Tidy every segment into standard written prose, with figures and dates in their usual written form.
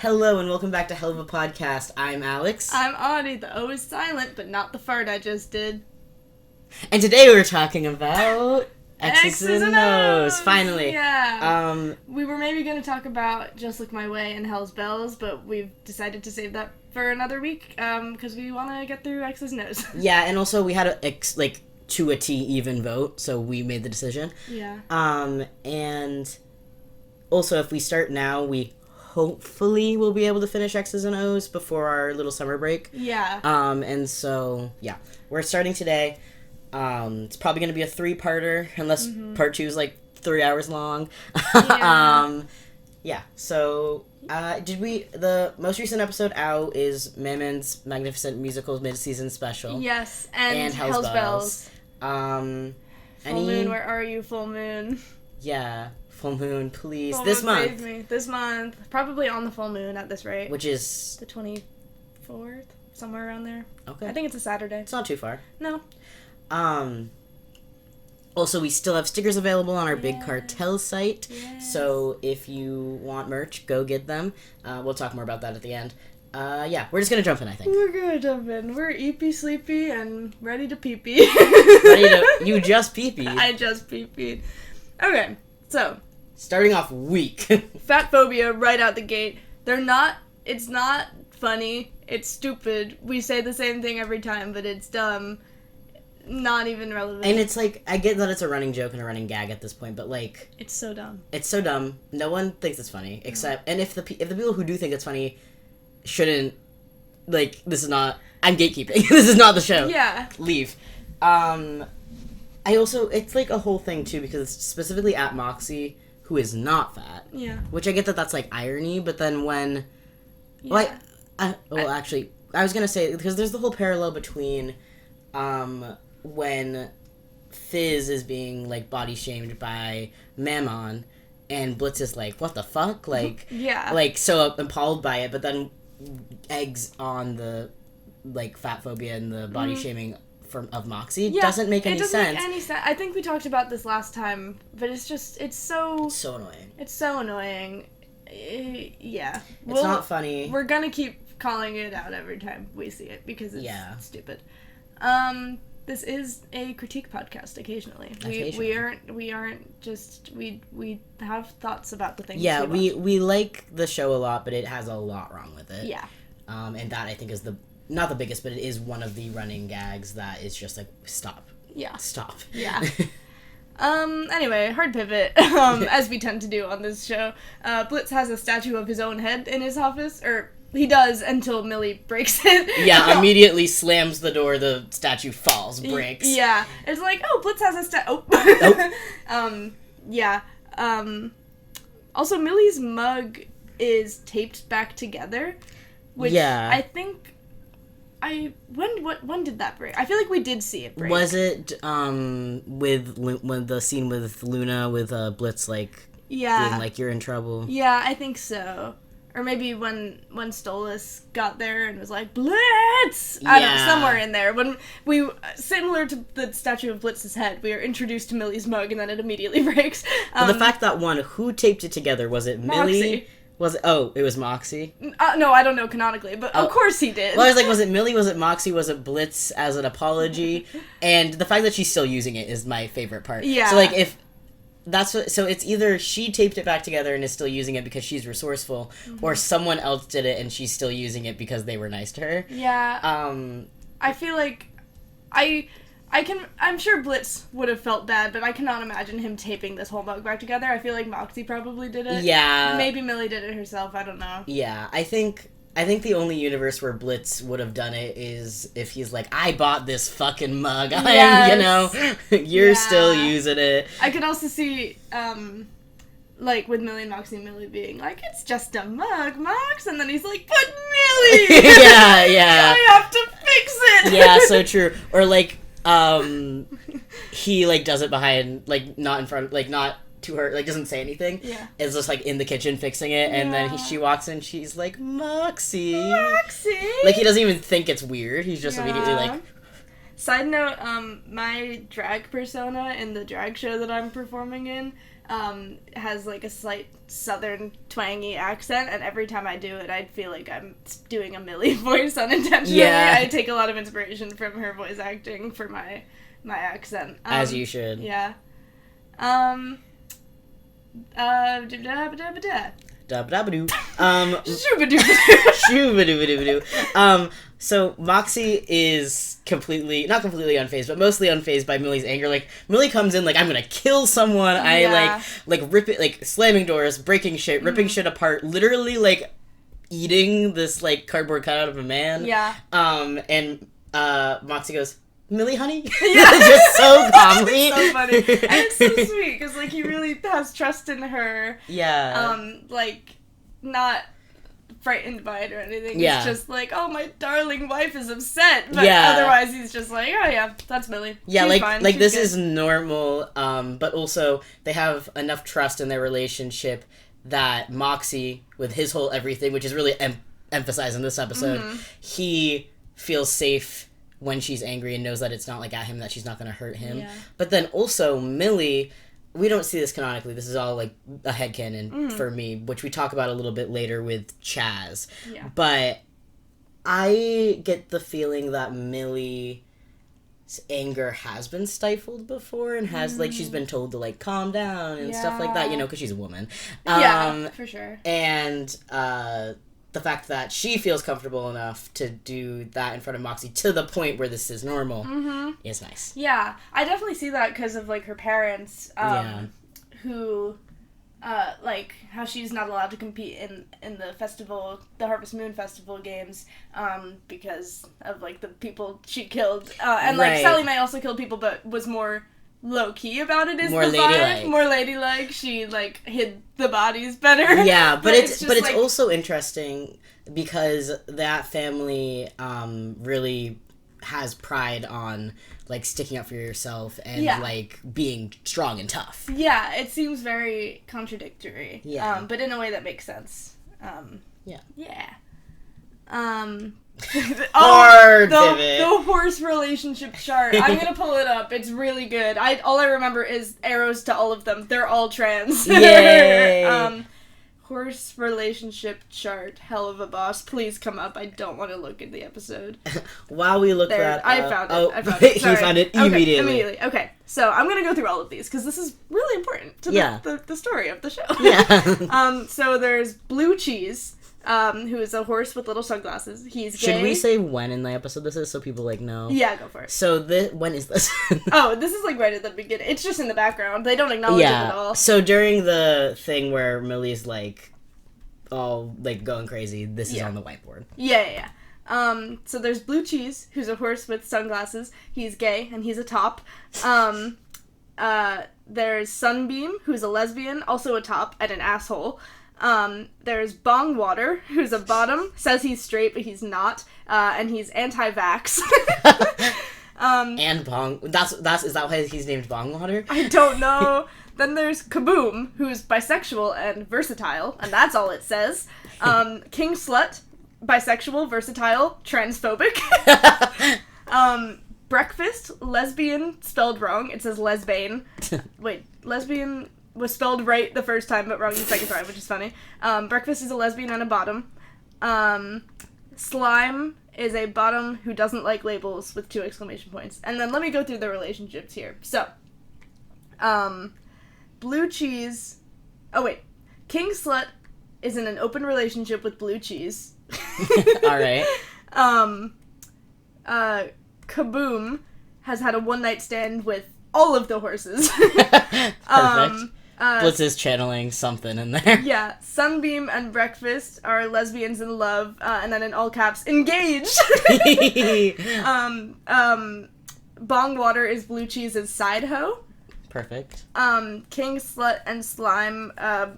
Hello and welcome back to Helluva Podcast. I'm Alex. I'm Audie. The O is silent, but not the fart I just did. And today we're talking about X's and O's. Finally. Yeah. We were maybe going to talk about Just Look My Way and Hell's Bells, but we've decided to save that for another week because we want to get through X's and O's. Yeah, and also we had a to a T even vote, so we made the decision. Yeah. And also if we start now, we hopefully we'll be able to finish X's and O's before our little summer break. Yeah. And so, yeah. We're starting today. It's probably going to be a 3-parter, unless part 2 is, 3 hours long. Yeah. Yeah, so, the most recent episode out is Mammons Magnificent Musicals Mid-Season Special. Yes, and Hell's Bells. Full Moon, where are you, Full Moon? Yeah. Full Moon, please. Full this moon month. Save me. This month. Probably on the full moon at this rate. Which is... the 24th? Somewhere around there. Okay. I think it's a Saturday. It's not too far. No. Also, we still have stickers available on our Big Cartel site. Yes. So if you want merch, go get them. We'll talk more about that at the end. Yeah, we're just going to jump in, I think. We're gonna jump in. We're eepy, sleepy, and ready to pee-pee. You just pee-peed. I just pee-peed. Okay, so. Starting off weak. Fat phobia right out the gate. It's not funny. It's stupid. We say the same thing every time, but it's dumb. Not even relevant. And it's I get that it's a running joke and a running gag at this point, but it's so dumb. It's so dumb. No one thinks it's funny, except, and if the people who do think it's funny shouldn't, this is not, I'm gatekeeping. This is not the show. Yeah. Leave. I also, it's a whole thing too, because it's specifically at Moxie, who is not fat. Yeah. Which I get that that's irony, but then when, Yeah. actually, I was gonna say, because there's the whole parallel between, when Fizz is being, body shamed by Mammon, and Blitz is what the fuck? Yeah. So appalled by it, but then eggs on the, fat phobia and the body shaming of Moxie. Doesn't make any sense. It doesn't make any sense. I think we talked about this last time, but it's so... It's so annoying. It's so annoying. Yeah. It's not funny. We're gonna keep calling it out every time we see it, because it's stupid. This is a critique podcast occasionally. We aren't just we have thoughts about the things. Yeah, we like the show a lot, but it has a lot wrong with it. Yeah. And that I think is not the biggest, but it is one of the running gags that is just stop. Yeah. Stop. Yeah. Anyway, hard pivot, as we tend to do on this show. Blitz has a statue of his own head in his office, or he does until Millie breaks it. Yeah, immediately slams the door, the statue falls, breaks. Yeah. It's Blitz has a yeah. Also, Millie's mug is taped back together, which I think... When did that break? I feel like we did see it break. Was it when the scene with Luna with Blitz being you're in trouble? Yeah, I think so. Or maybe when Stolas got there and was Blitz! I don't know, somewhere in there. When we, similar to the statue of Blitz's head, we are introduced to Millie's mug and then it immediately breaks. But the fact that who taped it together? Was it Millie? Moxie. It was Moxie? No, I don't know canonically, but of course he did. Well, I was was it Millie, was it Moxie, was it Blitz as an apology? And the fact that she's still using it is my favorite part. Yeah. So, if that's what, so it's either she taped it back together and is still using it because she's resourceful, or someone else did it and she's still using it because they were nice to her. Yeah. I feel I'm sure Blitz would have felt bad, but I cannot imagine him taping this whole mug back together. I feel like Moxie probably did it. Yeah. Maybe Millie did it herself, I don't know. Yeah, I think the only universe where Blitz would have done it is if he's I bought this fucking mug. Yes. You're still using it. I could also see, with Millie and Moxie, Millie being it's just a mug, Mox, and then he's but Millie! yeah. I have to fix it! Yeah, so true. Or, he, does it behind, not in front, not to her, doesn't say anything. Yeah. Is just, in the kitchen fixing it, and then she walks in, she's Moxie! He doesn't even think it's weird, he's just immediately Side note, my drag persona in the drag show that I'm performing in, has like a slight southern twangy accent, and every time I do it, I feel like I'm doing a Millie voice unintentionally. Yeah. I take a lot of inspiration from her voice acting for my accent. As you should. Yeah. Dab-dab-doo. Shoo-ba-doo-ba-doo. So Moxie is not completely unfazed, but mostly unfazed by Millie's anger. Like, Millie comes in like, I'm gonna kill someone. Yeah. I like rip it, like slamming doors, breaking shit, ripping shit apart, literally like eating this like cardboard cutout of a man. Yeah. And Moxie goes, Millie, honey? Yeah. Just so calmly. It's so funny. And it's so sweet, because, like, he really has trust in her. Yeah. Like, not frightened by it or anything. Yeah. It's just like, oh, my darling wife is upset. But Yeah. otherwise, he's just like, oh, yeah, that's Millie. Yeah, She's fine. like She's this good. is normal, but also they have enough trust in their relationship that Moxie, with his whole everything, which is really emphasized in this episode, he feels safe when she's angry and knows that it's not like at him, that she's not going to hurt him. Yeah. But then also Millie, we don't see this canonically. This is all like a headcanon for me, which we talk about a little bit later with Chaz. Yeah. But I get the feeling that Millie's anger has been stifled before and has like she's been told to like calm down and stuff like that, you know, because she's a woman. Yeah, for sure. And the fact that she feels comfortable enough to do that in front of Moxie to the point where this is normal is nice. Yeah, I definitely see that because of, like, her parents, who, like, how she's not allowed to compete in the festival, the Harvest Moon Festival games, because of, like, the people she killed. And, like, Right. Sally Mae also killed people, but was more low-key about it, is More the vibe. ladylike. More ladylike. She, like, hid the bodies better. Yeah, but it's just, like, also interesting because that family really has pride on like sticking up for yourself and like being strong and tough. Yeah, it seems very contradictory. Yeah. But in a way that makes sense. Yeah. Yeah. Hard pivot. The horse relationship chart. I'm gonna pull it up. It's really good. All I remember is arrows to all of them. They're all trans. Yay. Horse relationship chart. Helluva boss. Please come up. I don't want to look at the episode. While we look There. that I up. found it. Oh, I found it. he Sorry. found it Okay, immediately. Okay, so I'm gonna go through all of these because this is really important to the story of the show. Yeah. So there's Blue Cheese, who is a horse with little sunglasses. He's gay. Should we say when in the episode this is so people like know? Yeah, go for it. So when is this? Oh, this is like right at the beginning. It's just in the background. They don't acknowledge it at all. So during the thing where Millie's like all like going crazy, this is on the whiteboard. Yeah. So there's Blue Cheese, who's a horse with sunglasses. He's gay and he's a top. There's Sunbeam, who's a lesbian, also a top and an asshole. There's Bong Water, who's a bottom, says he's straight but he's not, and he's anti-vax. And Bong, is that why he's named Bong Water? I don't know. Then there's Kaboom, who's bisexual and versatile, and that's all it says. King Slut, bisexual, versatile, transphobic. Breakfast, lesbian, spelled wrong. It says lesbane. Wait, lesbian was spelled right the first time, but wrong the second time, which is funny. Breakfast is a lesbian and a bottom. Slime is a bottom who doesn't like labels with 2 exclamation points. And then let me go through the relationships here. So, Blue Cheese... Oh, wait. King Slut is in an open relationship with Blue Cheese. Alright. Kaboom has had a one-night stand with all of the horses. Perfect. Blitz is channeling something in there. Yeah. Sunbeam and Breakfast are lesbians in love, and then in all caps, engaged! Bong Water is Blue Cheese's side hoe. Perfect. King Slut and Slime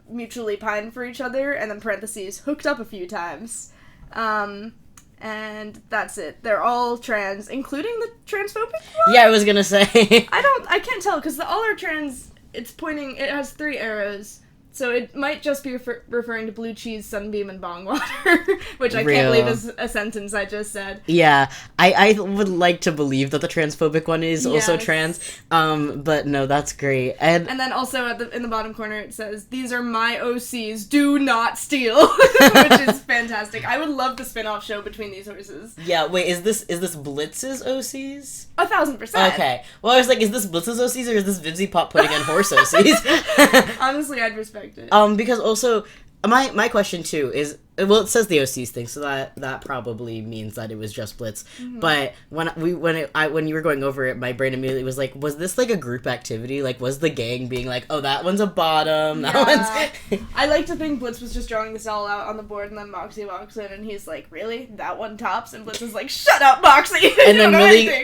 mutually pine for each other, and then parentheses, hooked up a few times. And that's it. They're all trans, including the transphobic one? Yeah, I was gonna say. I can't tell, because all are trans, it has 3 arrows. So it might just be referring to blue cheese, sunbeam, and bong water, which I can't believe is a sentence I just said. Yeah, I would like to believe that the transphobic one is also trans, but no, that's great. And then also in the bottom corner it says, "These are my OCs, do not steal," which is fantastic. I would love the spin-off show between these horses. Yeah, wait, is this Blitz's OCs? 1,000%. Okay. Well, I was like, is this Blitz's OCs or is this Vivzy Pop putting in horse OCs? Honestly, I'd respect it. Because also, my question too is, well, it says the OCs thing, so that probably means that it was just Blitz. Mm-hmm. But when you were going over it, my brain immediately was like, was this like a group activity? Like, was the gang being like, oh, that one's a bottom, that one's... I like to think Blitz was just drawing this all out on the board, and then Moxie walks in, and he's like, really? That one tops? And Blitz is like, shut up, Moxie! And then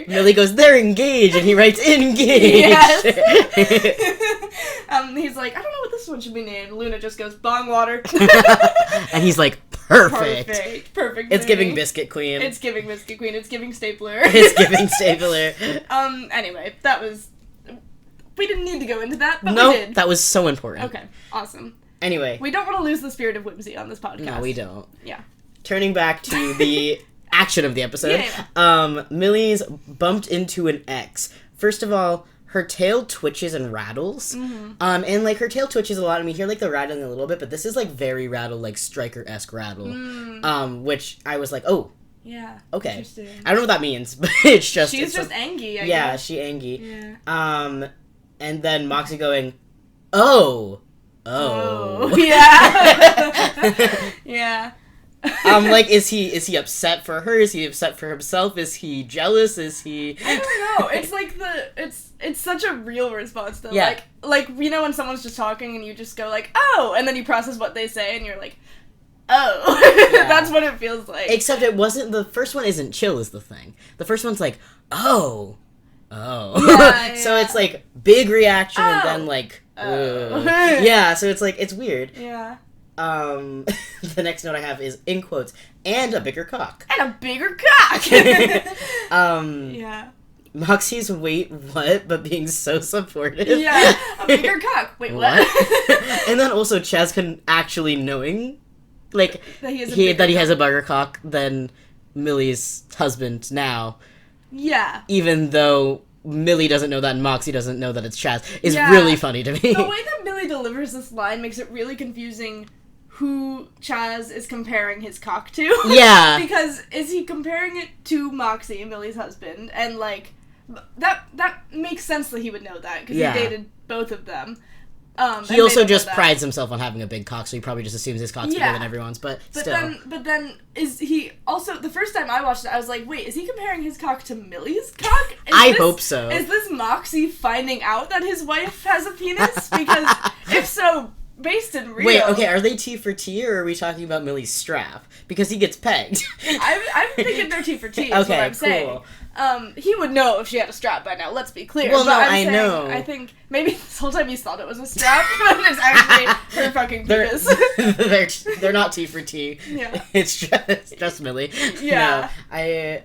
Millie goes, they're engaged, and he writes, engaged! Yes! He's like, I don't know what this one should be named. Luna just goes, bong water. And he's like, perfect. Perfect. It's giving Biscuit Queen. It's giving Biscuit Queen. It's giving Stapler. It's giving Stapler. Anyway, that was... We didn't need to go into that, but we did. That was so important. Okay, awesome. Anyway. We don't want to lose the spirit of whimsy on this podcast. No, we don't. Yeah. Turning back to the action of the episode. Yeah. Millie's bumped into an X. First of all, her tail twitches and rattles. Mm-hmm. And, like, her tail twitches a lot, and we hear, like, the rattling a little bit, but this is, like, very rattle, like, Stryker-esque rattle. Which I was like, oh. Yeah. Okay. Interesting. I don't know what that means, but it's just... She's just angry, I guess. Yeah, she angry. Yeah. And then Moxie going, oh. Yeah. Yeah. Like, is he upset for her? Is he upset for himself? Is he jealous? Is he... I don't know. It's like it's such a real response, though. Yeah. Like, you know when someone's just talking and you just go, like, oh, and then you process what they say and you're like, oh. Yeah. That's what it feels like. Except it wasn't... The first one isn't chill is the thing. The first one's like, oh. Yeah. So it's like, big reaction and then like, yeah, so it's like, it's weird. Yeah. The next note I have is, in quotes, and a bigger cock. And a bigger cock! Yeah. Moxie's wait, what? But being so supportive. Yeah, a bigger cock. Wait, what? And then also Chaz actually knowing, like, that he has a bigger cock than Millie's husband now. Yeah. Even though Millie doesn't know that and Moxie doesn't know that it's Chaz is really funny to me. The way that Millie delivers this line makes it really confusing who Chaz is comparing his cock to. Yeah. Because is he comparing it to Moxie, Millie's husband? And, like, that makes sense that he would know that, because he dated both of them. He also just prides himself on having a big cock, so he probably just assumes his cock's bigger than everyone's, but still. But then, is he also, the first time I watched it, I was like, wait, is he comparing his cock to Millie's cock? I hope so. Is this Moxie finding out that his wife has a penis? Because, if so, based in real... Wait, okay, are they T for T, or are we talking about Millie's strap? Because he gets pegged. I'm thinking they're T for T, is what I'm saying. He would know if she had a strap by now, let's be clear. Well, no, I know. I think maybe this whole time he's thought it was a strap, but it's actually her fucking penis. They're not T for T. Yeah. It's just Millie. Yeah. No,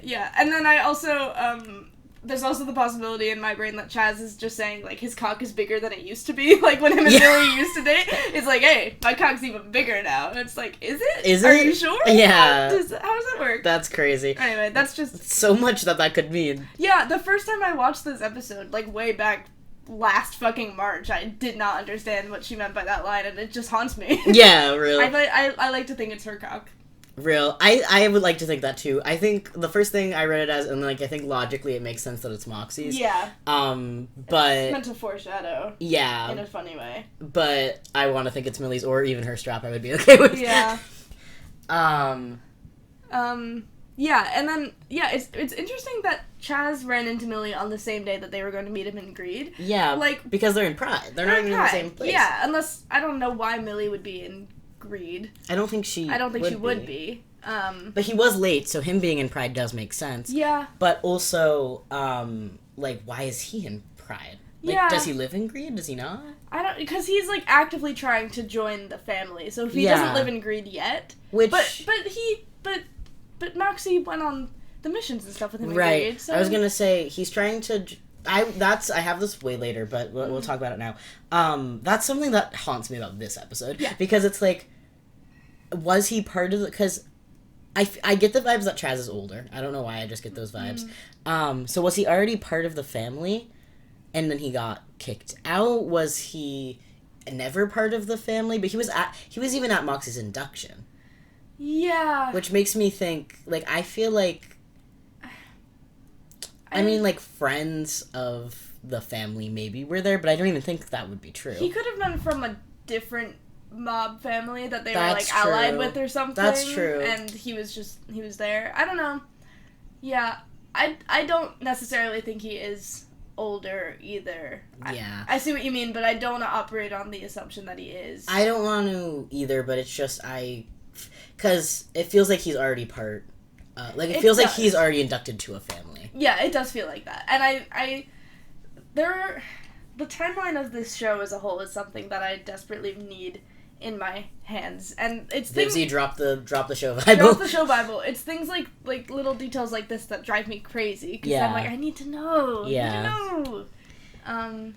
Yeah, and then I also, there's also the possibility in my brain that Chaz is just saying, like, his cock is bigger than it used to be. Like, when him and Millie used to date, it's like, hey, my cock's even bigger now. And it's like, is it? Are you sure? Yeah. How does that work? That's crazy. Anyway, that's just... So much that could mean. Yeah, the first time I watched this episode, like, way back last fucking March, I did not understand what she meant by that line, and it just haunts me. Yeah, really. I like to think it's her cock. Real. I would like to think that too. I think the first thing I read it as, and like I think logically it makes sense that it's Moxie's. Yeah. But it's meant to foreshadow. Yeah. In a funny way. But I want to think it's Millie's or even her strap. I would be okay with. Yeah. Yeah, and then it's interesting that Chaz ran into Millie on the same day that they were going to meet him in Greed. Yeah. Like because they're in Pride. They're not even in the same place. Yeah, unless I don't know why Millie would be in Greed. I don't think she would be. But he was late, so him being in Pride does make sense. Yeah. But also, like, why is he in Pride? Like, does he live in Greed? Does he not? I don't, because he's, like, actively trying to join the family, so if he doesn't live in Greed yet... But Moxie went on the missions and stuff with him in Greed, so... I was gonna say, he's trying to... I have this way later, but we'll talk about it now. That's something that haunts me about this episode. Yeah. Because it's like, was he part of the... Because I get the vibes that Chaz is older. I don't know why, I just get those vibes. So was he already part of the family, and then he got kicked out? Was he never part of the family? But he was even at Moxie's induction. Yeah. Which makes me think, like, I feel like... I mean, like, friends of the family maybe were there, but I don't even think that would be true. He could have been from a different mob family that they were, That's like, true. allied with or something. That's true. And he was there. I don't know. Yeah. I don't necessarily think he is older either. Yeah. I see what you mean, but I don't want to operate on the assumption that he is. I don't want to either, but it's just, because it feels like he's already part... it feels like he's already inducted to a family. Yeah, it does feel like that. And the timeline of this show as a whole is something that I desperately need in my hands. And it's Dibsy, drop the show Bible. Drop the show Bible. It's things like little details like this that drive me crazy. Because I'm like, I need to know. Yeah. I need to know.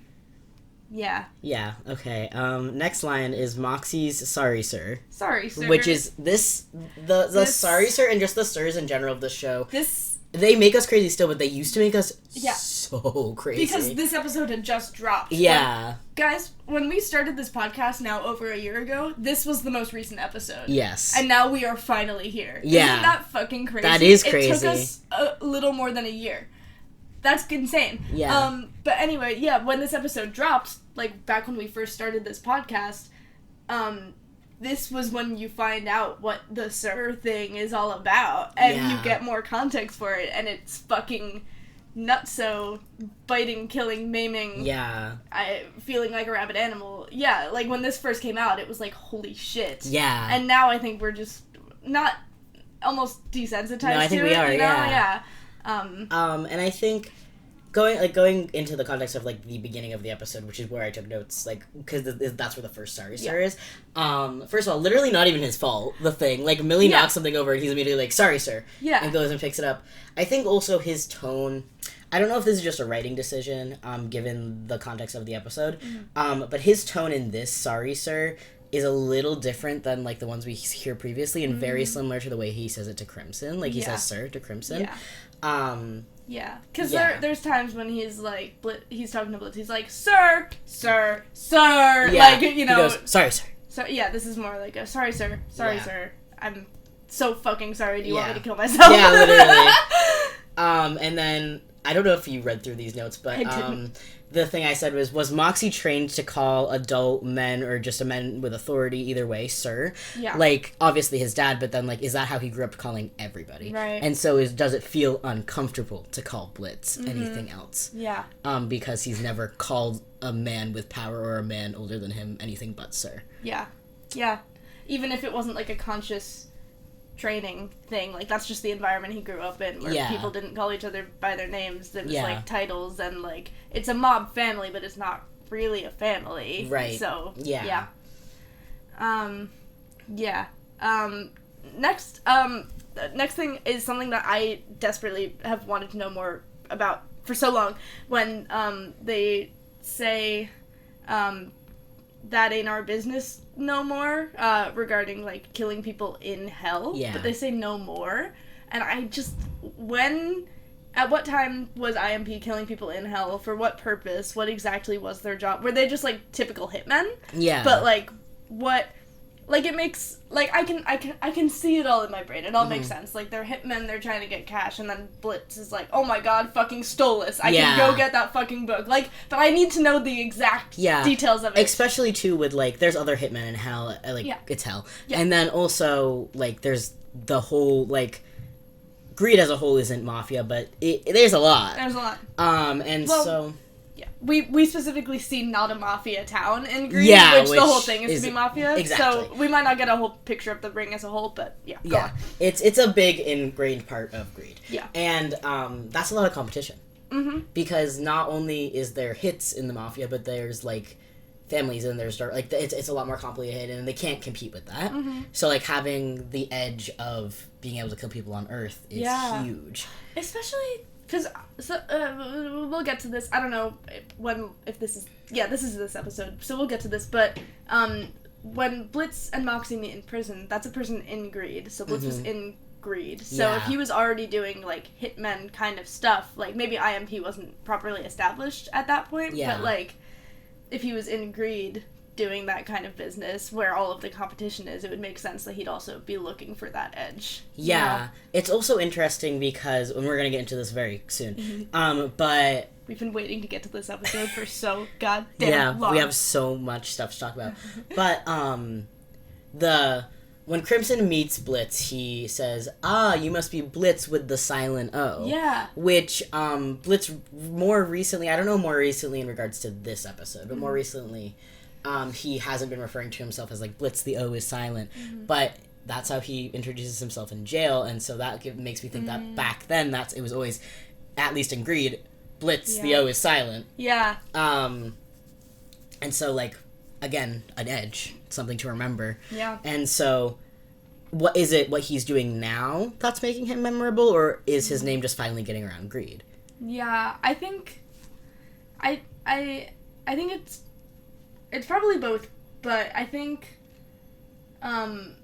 Yeah. Yeah, okay. Next line is Moxie's "Sorry, sir." Sorry, sir. Which is the "Sorry, sir" and just the sirs in general of the show. They make us crazy still, but they used to make us so crazy. Because this episode had just dropped. Yeah. But, guys, when we started this podcast now over a year ago, this was the most recent episode. Yes. And now we are finally here. Yeah. Isn't that fucking crazy? That is crazy. It took us a little more than a year. That's insane. Yeah. But anyway, yeah, when this episode dropped, like, back when we first started this podcast, this was when you find out what the Sir thing is all about, and you get more context for it, and it's fucking nutso, biting, killing, maiming, feeling like a rabid animal. Yeah, like, when this first came out, it was like, holy shit. Yeah. And now I think we're just not almost desensitized to it. No, I think we are, you know? yeah. And I think going into the context of, like, the beginning of the episode, which is where I took notes, like, because that's where the first "Sorry, sir" is. First of all, literally not even his fault, the thing. Like, Millie knocks something over and he's immediately like, "Sorry, sir." Yeah. And goes and picks it up. I think also his tone, I don't know if this is just a writing decision, given the context of the episode, but his tone in this "Sorry, sir" is a little different than, like, the ones we hear previously, and very similar to the way he says it to Crimson. Like, he says "sir" to Crimson. Yeah, because there's times when he's like, he's talking to Blitz, he's like, "Sir, sir, sir," like, you know. He goes, "Sorry, sir." So yeah, this is more like a "Sorry, sir, sorry, sir. I'm so fucking sorry. Do you want me to kill myself?" Yeah, literally. And then I don't know if you read through these notes, but the thing I said was Moxie trained to call adult men or just a men with authority, either way, "sir"? Yeah. Like, obviously his dad, but then, like, is that how he grew up calling everybody? Right. And so does it feel uncomfortable to call Blitz anything else? Yeah. Because he's never called a man with power or a man older than him anything but "sir." Yeah. Yeah. Even if it wasn't, like, a conscious training thing, like, that's just the environment he grew up in, where people didn't call each other by their names. It was like titles, and, like, it's a mob family, but it's not really a family, right? So yeah. Next thing is something that I desperately have wanted to know more about for so long. When they say that ain't our business no more, regarding, like, killing people in hell. Yeah. But they say no more. And I just, at what time was IMP killing people in hell? For what purpose? What exactly was their job? Were they just, like, typical hitmen? Yeah. But, like, what, like, it makes, like, I can see it all in my brain. It all makes sense. Like, they're hitmen, they're trying to get cash, and then Blitz is like, "Oh my god, fucking stole this. I can go get that fucking book." Like, but I need to know the exact details of it. Especially, too, with, like, there's other hitmen in hell, like, it's hell. Yeah. And then also, like, there's the whole, like, Greed as a whole isn't mafia, but there's a lot. There's a lot. Yeah. We specifically see not a mafia town in Greed, which the whole thing is to be mafia. Exactly. So we might not get a whole picture of the ring as a whole, but go on. It's a big ingrained part of Greed. Yeah. And that's a lot of competition. Mm-hmm. Because not only is there hits in the mafia, but there's, like, families and there's, like, it's a lot more complicated, and they can't compete with that. Mm-hmm. So, like, having the edge of being able to kill people on Earth is huge. Especially Because we'll get to this. I don't know if this is... Yeah, this is this episode, so we'll get to this. But when Blitz and Moxie meet in prison, that's a person in greed. So Blitz was in greed. So if he was already doing, like, hitmen kind of stuff, like, maybe IMP wasn't properly established at that point. Yeah. But, like, if he was in greed doing that kind of business where all of the competition is, it would make sense that he'd also be looking for that edge. Yeah. You know? It's also interesting because, and we're going to get into this very soon, but... We've been waiting to get to this episode for so goddamn long. We have so much stuff to talk about. But, when Crimson meets Blitz, he says, you must be Blitz with the silent O. Yeah. Which, Blitz more recently, I don't know more recently in regards to this episode, but more recently... he hasn't been referring to himself as, like, Blitz, the O is silent. But that's how he introduces himself in jail, and so that makes me think that back then, it was always, at least in Greed, Blitz, the O is silent. Yeah. And so, like, again, an edge, something to remember. Yeah. And so, what he's doing now that's making him memorable, or is his name just finally getting around Greed? Yeah, I think... I think it's probably both, but I think, from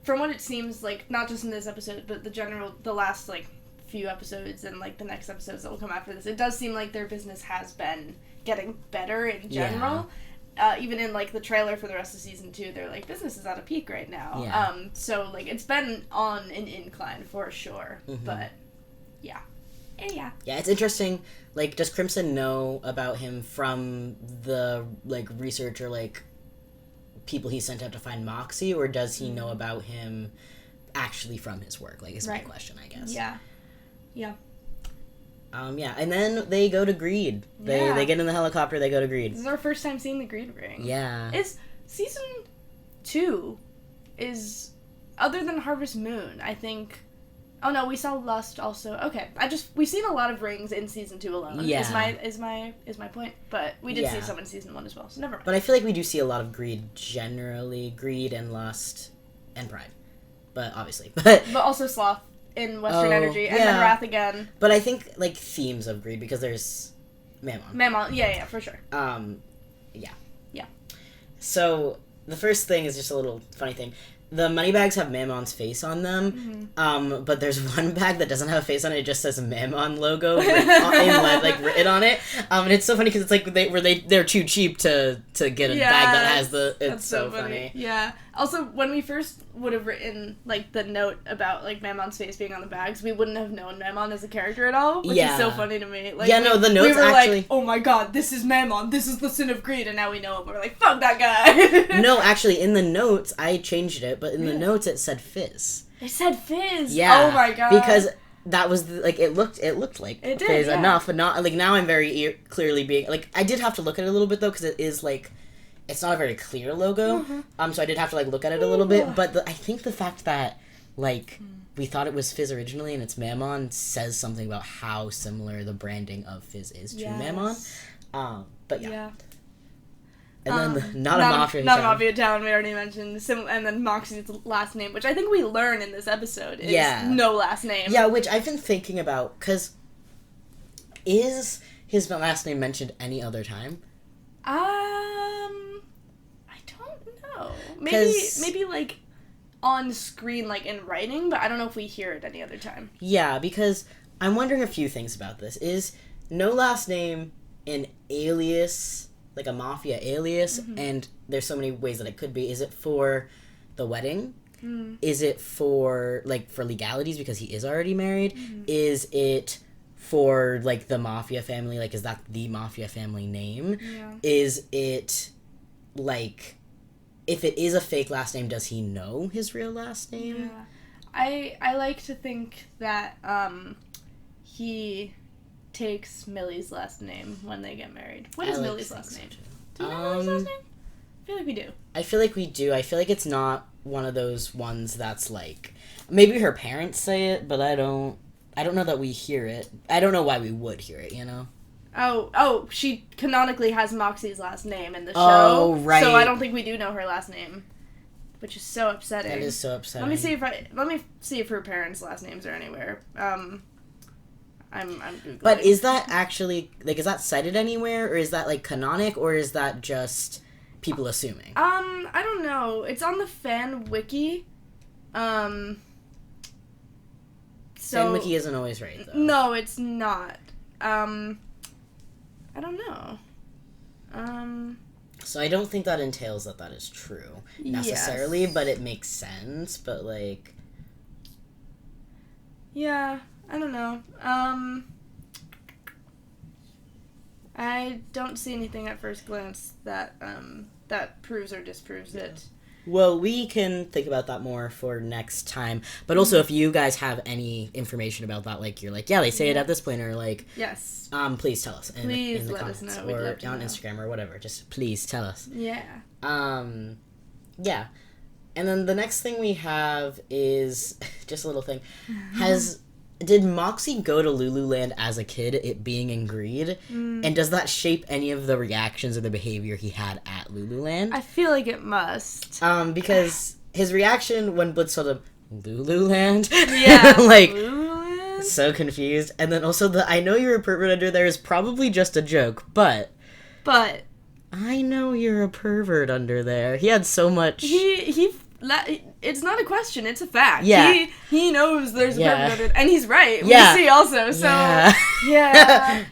what it seems like, not just in this episode, but the last, like, few episodes and, like, the next episodes that will come after this, it does seem like their business has been getting better in general. Yeah. Even in, like, the trailer for the rest of season 2, they're like, business is at a peak right now. Yeah. So, like, it's been on an incline for sure, but, yeah. Yeah. Yeah, it's interesting. Like, does Crimson know about him from the, like, research or, like, people he sent out to find Moxie, or does he know about him actually from his work? Like, is my question, I guess. Yeah. Yeah. Yeah, and then they go to Greed. They get in the helicopter, they go to Greed. This is our first time seeing the Greed ring. Yeah. Is season 2 is, other than Harvest Moon, I think... Oh no, we saw Lust also. Okay, we've seen a lot of rings in season 2 alone. Yeah. Is my point. But we did see some in season 1 as well, so never mind. But I feel like we do see a lot of Greed generally. Greed and Lust and Pride. But obviously. But also Sloth in Western Energy, and then Wrath again. But I think, like, themes of Greed, because there's Mammon. Yeah, for sure. Yeah. Yeah. So, the first thing is just a little funny thing. The money bags have Mammon's face on them, but there's one bag that doesn't have a face on it. It just says Mammon logo in lead, like, written on it. And it's so funny because it's like they're too cheap to get a bag that has the. It's so funny. Yeah. Also, when we first would have written, like, the note about, like, Mammon's face being on the bags, we wouldn't have known Mammon as a character at all, which is so funny to me. Like, the notes we were actually... like, oh my god, this is Mammon, this is the sin of greed, and now we know him. We're like, fuck that guy. No, actually, in the notes, I changed it, but in the notes it said Fizz. It said Fizz? Yeah. Oh my god. Because that was, like, it looked like it did, Fizz enough, but not, like, now I'm very clearly being, like, I did have to look at it a little bit, though, because it is, like... It's not a very clear logo, so I did have to, like, look at it a little bit, but I think the fact that, like, we thought it was Fizz originally and it's Mammon says something about how similar the branding of Fizz is to Mammon. But yeah. And then not a Mafia Town, we already mentioned, and then Moxie's last name, which I think we learn in this episode is no last name. Yeah, which I've been thinking about, because is his last name mentioned any other time? I don't know. Maybe like on screen, like in writing, but I don't know if we hear it any other time. Yeah, because I'm wondering a few things about this. Is no last name an alias, like a mafia alias? And there's so many ways that it could be. Is it for the wedding? Is it for, like, for legalities because he is already married? Is it for, like, the mafia family? Like, is that the mafia family name? Yeah. Is it, like, if it is a fake last name, does he know his real last name? Yeah. I like to think that he takes Millie's last name when they get married. What is Millie's last name? Do you know Millie's last name? I feel like we do. I feel like we do. I feel like it's not one of those ones that's like, maybe her parents say it, but I don't know that we hear it. I don't know why we would hear it, you know? Oh, she canonically has Moxie's last name in the show. Oh, right. So I don't think we do know her last name, which is so upsetting. That is so upsetting. Let me see if her parents' last names are anywhere. I'm Googling. But is that actually, like, is that cited anywhere, or is that, like, canonic, or is that just people assuming? I don't know. It's on the fan wiki. So Fan wiki isn't always right, though. No, it's not. I don't know. So I don't think that entails that is true, necessarily, but it makes sense, but, like... Yeah, I don't know. I don't see anything at first glance that proves or disproves it. Well, we can think about that more for next time. But also, if you guys have any information about that, like, you're like, yeah, they say it at this point, or, like... Yes. Please tell us in the let comments. us know. Or on Instagram, or whatever. Just please tell us. Yeah. Yeah. And then the next thing we have is... just a little thing. Did Moxie go to Lululand as a kid, it being in Greed? And does that shape any of the reactions or the behavior he had at Lululand? I feel like it must. Because his reaction when Blitz told him, Lululand? Yeah. like, Lululand? So confused. And then also the, I know you're a pervert under there is probably just a joke, but... I know you're a pervert under there. He had so much... It's not a question, it's a fact. Yeah. He knows there's a pervert under, and he's right. Yeah. We see also, so... Yeah.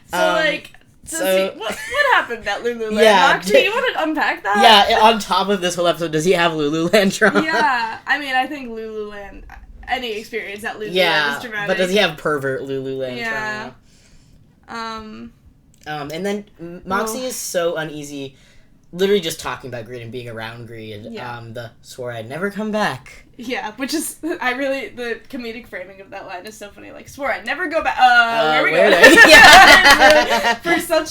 So, what happened at Lululand? Yeah. Actually, you want to unpack that? Yeah, on top of this whole episode, does he have Lululand trauma? Yeah. I mean, I think Lululand... Any experience at Lululand is traumatic. But does he have pervert Lululand trauma? And then Moxie is so uneasy, literally just talking about Greed and being around Greed. The swore I'd never come back. Yeah, which is, the comedic framing of that line is so funny. Like, swore I'd never go back. Where we go? Yeah. For such,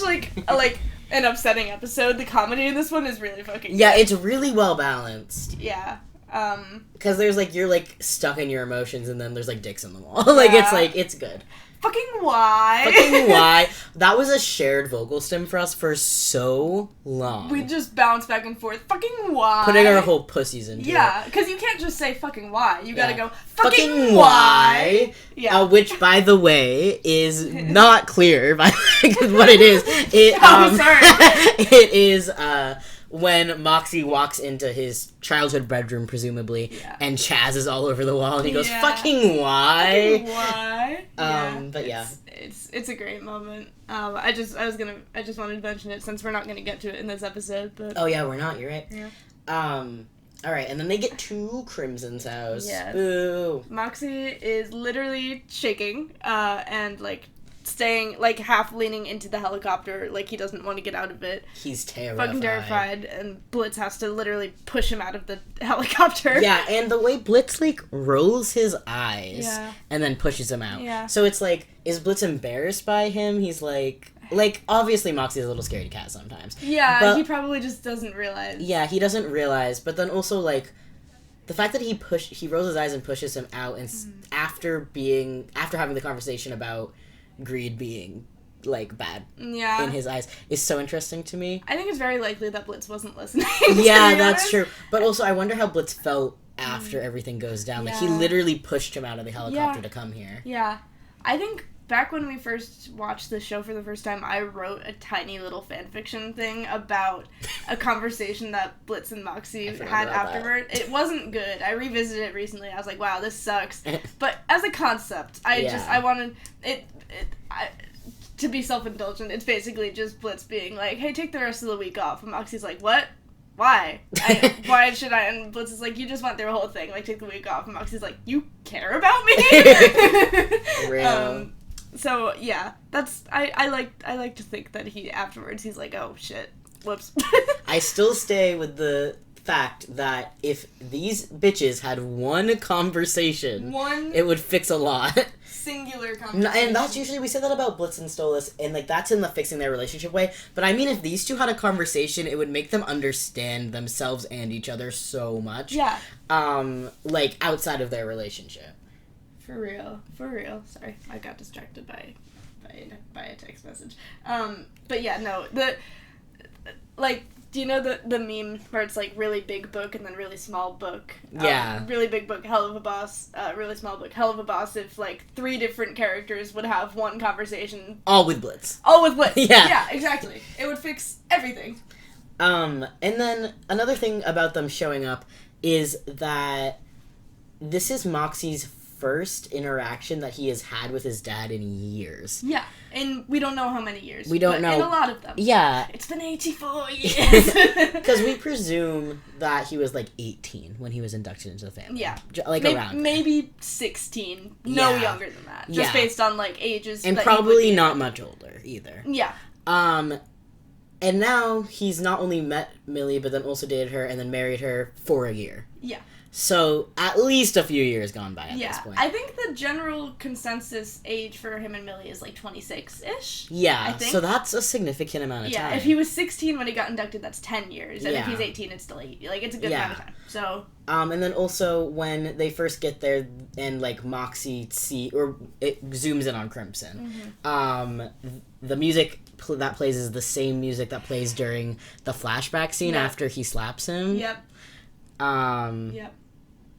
an upsetting episode, the comedy in this one is really fucking good. Yeah, it's really well balanced. Yeah. Because there's, you're, stuck in your emotions, and then there's, dicks in the wall. It's good. Fucking why? Fucking why? That was a shared vocal stem for us for so long. We just bounce back and forth. Fucking why? Putting our whole pussies into it. Yeah, because you can't just say fucking why. You gotta go, fucking why? Yeah. Which, by the way, is not clear by what it is. Sorry. It is, when Moxie walks into his childhood bedroom, presumably, and Chaz is all over the wall, and he goes, "Fucking why?" Fucking why? But yeah, it's a great moment. I just wanted to mention it since we're not gonna get to it in this episode, but oh yeah, we're not. You're right. Yeah. All right, and then they get to Crimson's house. Yes. Boo. Moxie is literally shaking, and staying, half leaning into the helicopter, he doesn't want to get out of it. He's terrified. Fucking terrified, and Blitz has to literally push him out of the helicopter. Yeah, and the way Blitz, rolls his eyes and then pushes him out. Yeah. So it's is Blitz embarrassed by him? He's obviously Moxie's a little scaredy cat sometimes. Yeah, but, he probably just doesn't realize. Yeah, he doesn't realize, but then also, the fact that he rolls his eyes and pushes him out, and after having the conversation about Greed being bad in his eyes is so interesting to me. I think it's very likely that Blitz wasn't listening. Yeah, that's true. But also I wonder how Blitz felt after everything goes down. He literally pushed him out of the helicopter to come here. Yeah. I think back when we first watched the show for the first time, I wrote a tiny little fanfiction thing about a conversation that Blitz and Moxie had afterward. It wasn't good. I revisited it recently. I was like, wow, this sucks. But as a concept, I wanted it to be self-indulgent. It's basically just Blitz being like, hey, take the rest of the week off. And Moxie's like, what? Why? Why should I? And Blitz is like, you just went through a whole thing. Take the week off. And Moxie's like, you care about me? Real. So yeah, that's I like to think that he afterwards he's like, oh shit, whoops. I still stay with the fact that if these bitches had one conversation, it would fix a lot. Singular conversation. And that's usually, we say that about Blitz and Stolas, and that's in the fixing their relationship way, but I mean if these two had a conversation, it would make them understand themselves and each other so much. Yeah. Outside of their relationship. For real. Sorry, I got distracted by a text message. But yeah, no, Do you know the meme where it's like really big book and then really small book? Yeah. Really big book, hell of a boss. Really small book, hell of a boss. If like 3 different characters would have one conversation. All with Blitz. All with Blitz. Yeah. Yeah, exactly. It would fix everything. And then another thing about them showing up is that this is Moxie's first interaction that he has had with his dad in years. Yeah, and we don't know how many years. We don't know. In a lot of them. Yeah. It's been 84 years. Because we presume that he was, like, 18 when he was inducted into the family. Yeah. Like, around there. Maybe 16. No younger than that. Just based on, like, ages. And probably not much older, either. Yeah. And now he's not only met Millie, but then also dated her and then married her for a year. Yeah. So, at least a few years gone by at this point. I think the general consensus age for him and Millie is like 26-ish. Yeah, I think. So that's a significant amount of time. Yeah, if he was 16 when he got inducted, that's 10 years. And if Yeah. he's 18, it's still 8. Like, it's a good amount of time. So... and then also, when they first get there and, like, Moxie it zooms in on Crimson. The music that plays is the same music that plays during the flashback scene after he slaps him. Yep. Yep.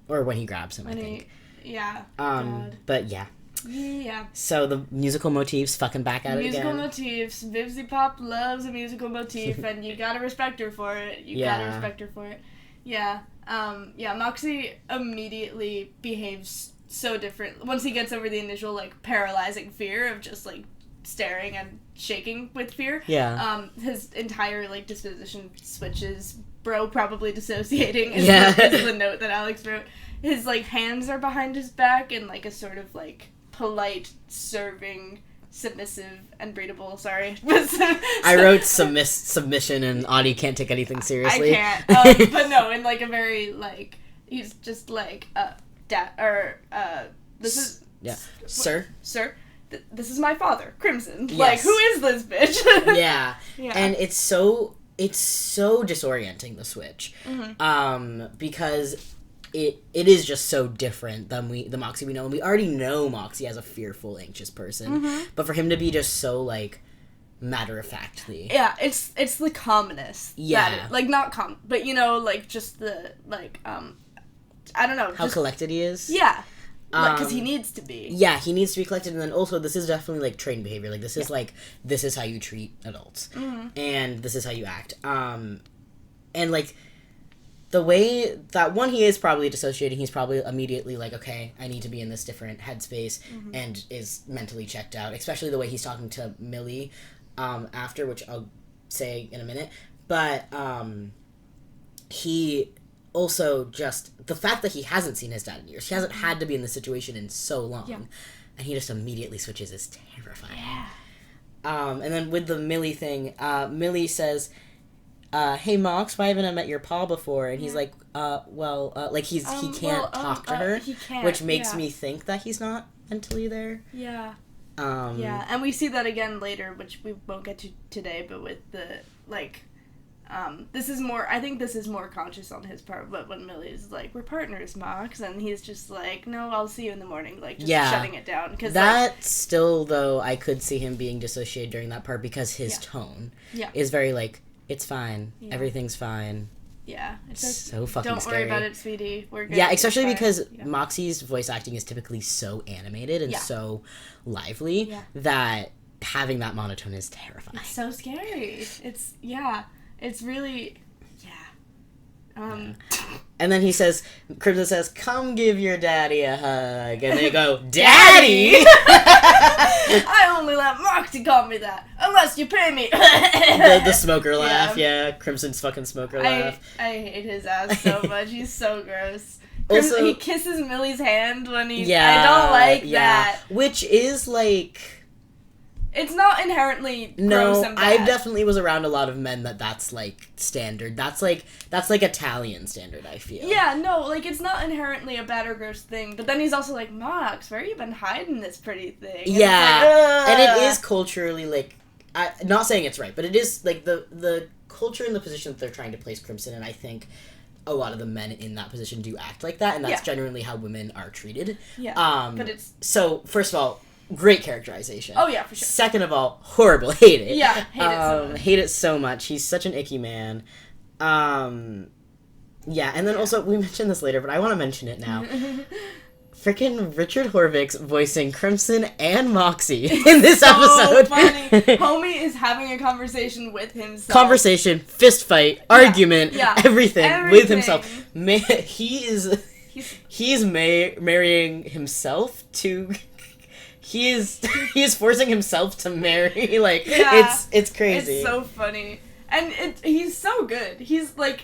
Or when he grabs him, I think. Yeah. But yeah. Yeah. So the musical motifs fucking back at it again. Musical motifs. Vivzy Pop loves a musical motif, and you gotta respect her for it. Gotta respect her for it. Yeah. Moxie immediately behaves so different. Once he gets over the initial, like, paralyzing fear of just, like, staring and shaking with fear. Yeah. His entire, like, disposition switches. Bro probably dissociating is the note that Alex wrote. His, like, hands are behind his back in, like, a sort of, like, polite, serving, submissive, and breedable, sorry. I wrote submission and Audie can't take anything seriously. I can't. But no, in, like, a very, like, he's just, like, this is... Yeah. Sir, this is my father, Crimson. Yes. Like, who is this bitch? Yeah. And it's so disorienting, the switch. Because it is just so different than the Moxie we know. And we already know Moxie as a fearful, anxious person. But for him to be just so, like, matter-of-factly. Yeah, it's the calmness. Yeah. Like, not calm, but, you know, like, just the, like, I don't know. How collected he is? Yeah. Because he needs to be. Yeah, he needs to be collected, and then also this is definitely, like, trained behavior. Like, this is, like, this is how you treat adults. And this is how you act. And, like, the way that, one, he is probably dissociating, he's probably immediately like, okay, I need to be in this different headspace, and is mentally checked out, especially the way he's talking to Millie after, which I'll say in a minute. But he... also, just the fact that he hasn't seen his dad in years, he hasn't had to be in this situation in so long, and he just immediately switches is terrifying. Yeah. And then with the Millie thing, Millie says, "Hey Mox, why haven't I met your pa before?" And he's like, like he can't talk to her, he can't, which makes me think that he's not mentally there. Yeah. Yeah, and we see that again later, which we won't get to today, but with the, like... this is more conscious on his part, but when Millie's like, we're partners, Mox, and he's just like, no, I'll see you in the morning, like, just shutting it down. Cause, that like, still, though, I could see him being dissociated during that part because his tone is very, like, it's fine, everything's fine. Yeah. It's so fucking don't scary. worry about it, sweetie, we're good. Yeah, especially because Moxie's voice acting is typically so animated and so lively that having that monotone is terrifying. It's so scary. It's really, And then Crimson says, come give your daddy a hug. And they go, Daddy! I only let Moxie call me that, unless you pay me. the smoker laugh, Crimson's fucking smoker laugh. I hate his ass so much. He's so gross. Also, he kisses Millie's hand when he's... I don't like that. Which is, like... It's not inherently gross and bad. I definitely was around a lot of men that's, like, standard. That's like Italian standard, I feel. Yeah, no, like, it's not inherently a bad or gross thing, but then he's also like, Mox, where you been hiding this pretty thing? And and it is culturally, like, not saying it's right, but it is, like, the culture and the position that they're trying to place Crimson in, I think a lot of the men in that position do act like that, and that's generally how women are treated. Yeah, but it's... So, first of all, great characterization. Oh, yeah, for sure. Second of all, horrible. Hate it. Yeah, hate it so much. Hate it so much. He's such an icky man. Yeah, and then also, we mentioned this later, but I want to mention it now. Freaking Richard Horvitz voicing Crimson and Moxie in this episode. Funny. Homie is having a conversation with himself. Conversation, fist fight, argument, everything with himself. He's marrying himself to. He is forcing himself to marry. Like, it's crazy. It's so funny, and he's so good. He's like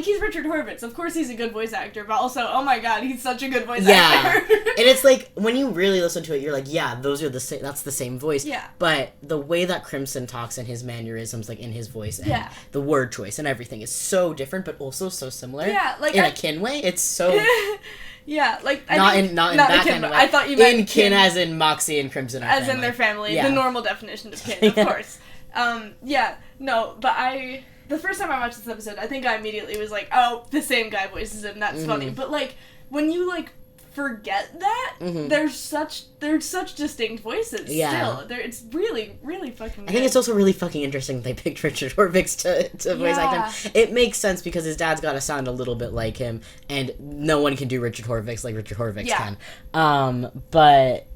he's Richard Horvitz. Of course he's a good voice actor, but also, oh my god, he's such a good voice actor. And it's like, when you really listen to it, you're like, yeah, those are the same, that's the same voice. Yeah. But the way that Crimson talks and his mannerisms, like, in his voice, and the word choice and everything is so different, but also so similar. Yeah, like, in a kin way, it's so... Yeah, like... Not in that kind of way. I thought you meant in kin as in Moxie and Crimson are as family. in their family, the normal definition of kin, of course. But the first time I watched this episode, I think I immediately was like, oh, the same guy voices him, that's funny. But, like, when you, like, forget that, they're such distinct voices still. It's really, really fucking good. I think it's also really fucking interesting that they picked Richard Horvitz to voice act him. It makes sense because his dad's got to sound a little bit like him, and no one can do Richard Horvitz like Richard Horvitz can. But,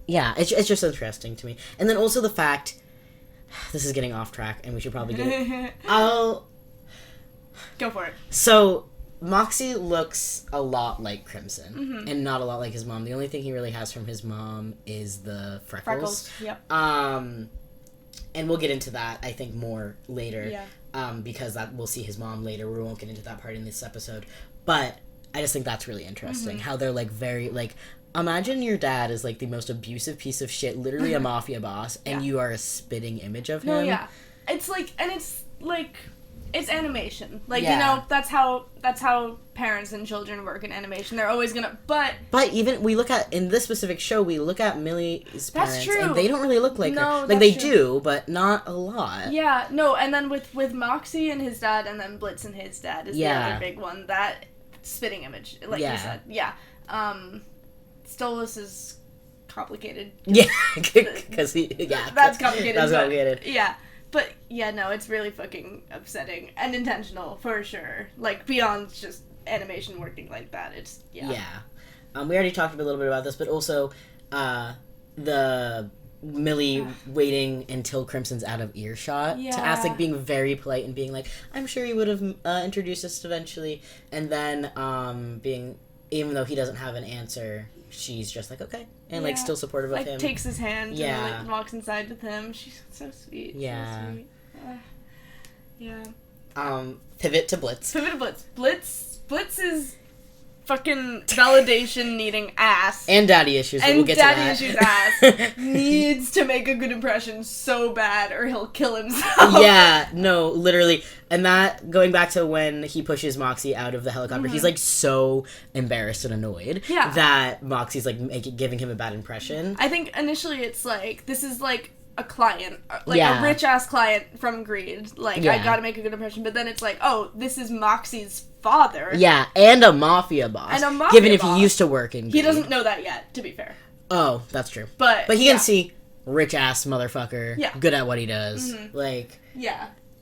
yeah, it's just interesting to me. And then also the fact... This is getting off track, and we should probably get it. Go for it. So, Moxie looks a lot like Crimson, and not a lot like his mom. The only thing he really has from his mom is the freckles. Yep. And we'll get into that, I think, more later. Yeah. Because we'll see his mom later. We won't get into that part in this episode. But I just think that's really interesting. How they're, like, very, like... Imagine your dad is, like, the most abusive piece of shit, literally a mafia boss, and you are a spitting image of him. No, yeah. It's, like, it's animation. Like, you know, that's how parents and children work in animation. They're always gonna, but even, we look at, in this specific show, we look at Millie's parents, and they don't really look like her. Like, they do, but not a lot. Yeah, no, and then with Moxie and his dad, and then Blitz and his dad is the other big one, that spitting image, like you said. Yeah. Stolas is complicated. Yeah, because that's complicated. That's complicated. Yeah, but yeah, no, it's really fucking upsetting and intentional for sure. Like, beyond just animation working like that, it's We already talked a little bit about this, but also the Millie waiting until Crimson's out of earshot to ask, like, being very polite and being like, I'm sure you would have introduced us eventually, and then being, even though he doesn't have an answer, she's just like, okay, and like still supportive of him. Like, takes his hand and like walks inside with him. She's so sweet. Yeah. Yeah. Pivot to Blitz. Blitz is fucking validation needing ass. And daddy issues, but we'll get to that. And daddy issues ass. Needs to make a good impression so bad or he'll kill himself. Yeah, no, literally. And that, going back to when he pushes Moxie out of the helicopter, he's, like, so embarrassed and annoyed that Moxie's, like, giving him a bad impression. I think initially it's, like, this is, like, a client, like, a rich-ass client from Greed. Like, I gotta make a good impression. But then it's like, oh, this is Moxie's father. Yeah, and a mafia boss. Given if he used to work in Greed. He doesn't know that yet, to be fair. Oh, that's true. But he can see rich-ass motherfucker, good at what he does. Like...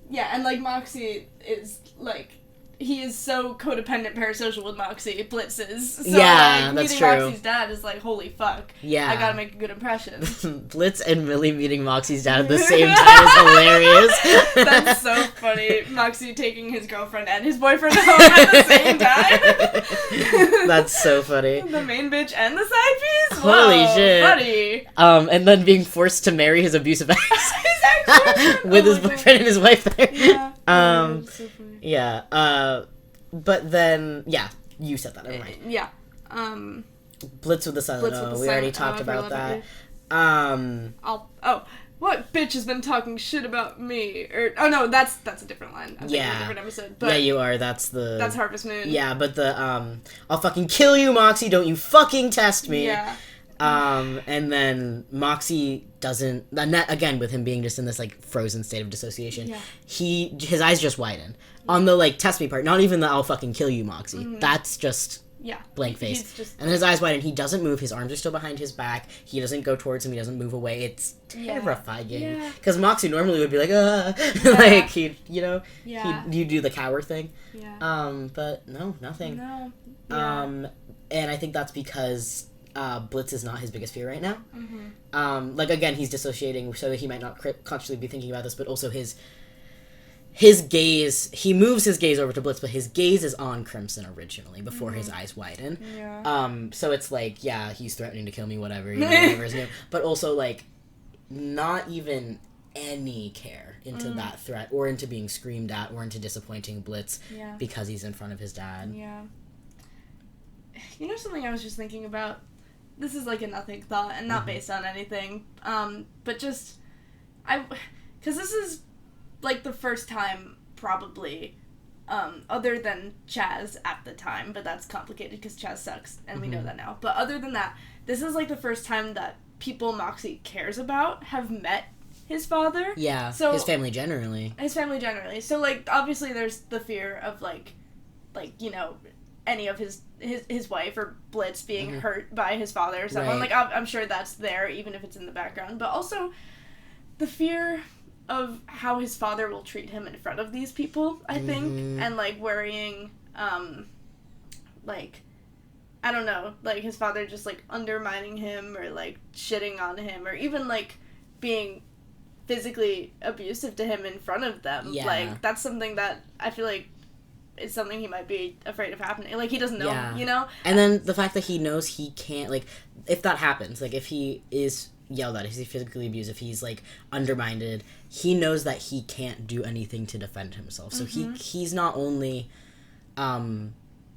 Yeah, and, like, Moxie is, like, he is so codependent parasocial with Moxie, Blitz is. So, like, meeting Moxie's dad is like, holy fuck. Yeah. I gotta make a good impression. Blitz and Millie meeting Moxie's dad at the same time is hilarious. That's so funny. Moxie taking his girlfriend and his boyfriend home at the same time. That's so funny. The main bitch and the side piece? Holy shit. Buddy. And then being forced to marry his abusive ex. With his boyfriend and his wife there. Yeah. That's so funny. Yeah. But then, you said that, never mind. Yeah. Blitz with the silent O. We already talked about that. What bitch has been talking shit about me? No, that's a different line. I'm thinking of a different episode. But you are. That's Harvest Moon. Yeah, but the, I'll fucking kill you, Moxie. Don't you fucking test me. Yeah. And then Moxie doesn't, again, with him being just in this, like, frozen state of dissociation, his eyes just widen. On the, like, test me part, not even the I'll fucking kill you, Moxie. That's just Yeah. Blank face. He's just... And his eyes wide, and he doesn't move. His arms are still behind his back. He doesn't go towards him. He doesn't move away. It's terrifying. Yeah. Because Moxie normally would be like, Yeah. like, he'd, you know, yeah. he'd do the cower thing. Yeah. But no, nothing. No. Yeah. And I think that's because Blitz is not his biggest fear right now. Mm-hmm. Like, again, he's dissociating, so he might not consciously be thinking about this, but also his gaze, he moves his gaze over to Blitz, but his gaze is on Crimson originally, before his eyes widen. Yeah. So it's like, yeah, he's threatening to kill me, whatever, you know, whatever is new. But also, like, not even any care into that threat, or into being screamed at, or into disappointing Blitz, because he's in front of his dad. Yeah. You know something I was just thinking about? This is like a nothing thought, and not based on anything, but just, because this is, like, the first time, probably, other than Chaz at the time, but that's complicated because Chaz sucks, and we know that now. But other than that, this is, like, the first time that people Moxie cares about have met his father. Yeah, so, his family generally. So, like, obviously there's the fear of, like, you know, any of his wife or Blitz being hurt by his father or someone. Right. Like, I'm sure that's there, even if it's in the background. But also, the fear of how his father will treat him in front of these people, I think, and, like, worrying, like, I don't know, like, his father just, like, undermining him, or, like, shitting on him, or even, like, being physically abusive to him in front of them. Yeah. Like, that's something that I feel like is something he might be afraid of happening. Like, he doesn't know, you know? And then the fact that he knows he can't, like, if that happens, like, if he is yelled at, if he's physically abused, if he's, like, undermined, he knows that he can't do anything to defend himself. So he's not only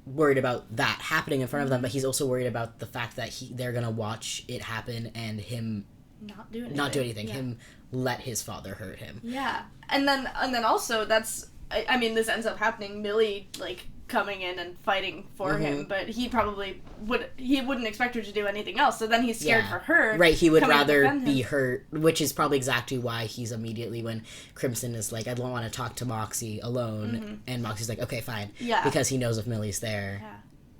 worried about that happening in front of them, but he's also worried about the fact that they're gonna watch it happen and him not do anything. Yeah. Him let his father hurt him. Yeah. And then also, that's, I mean, this ends up happening, Millie, like, coming in and fighting for him, but he probably wouldn't expect her to do anything else, so then he's scared for her. Right, he would rather be hurt, which is probably exactly why he's immediately, when Crimson is like, I don't want to talk to Moxie alone, and Moxie's like, okay, fine, because he knows if Millie's there,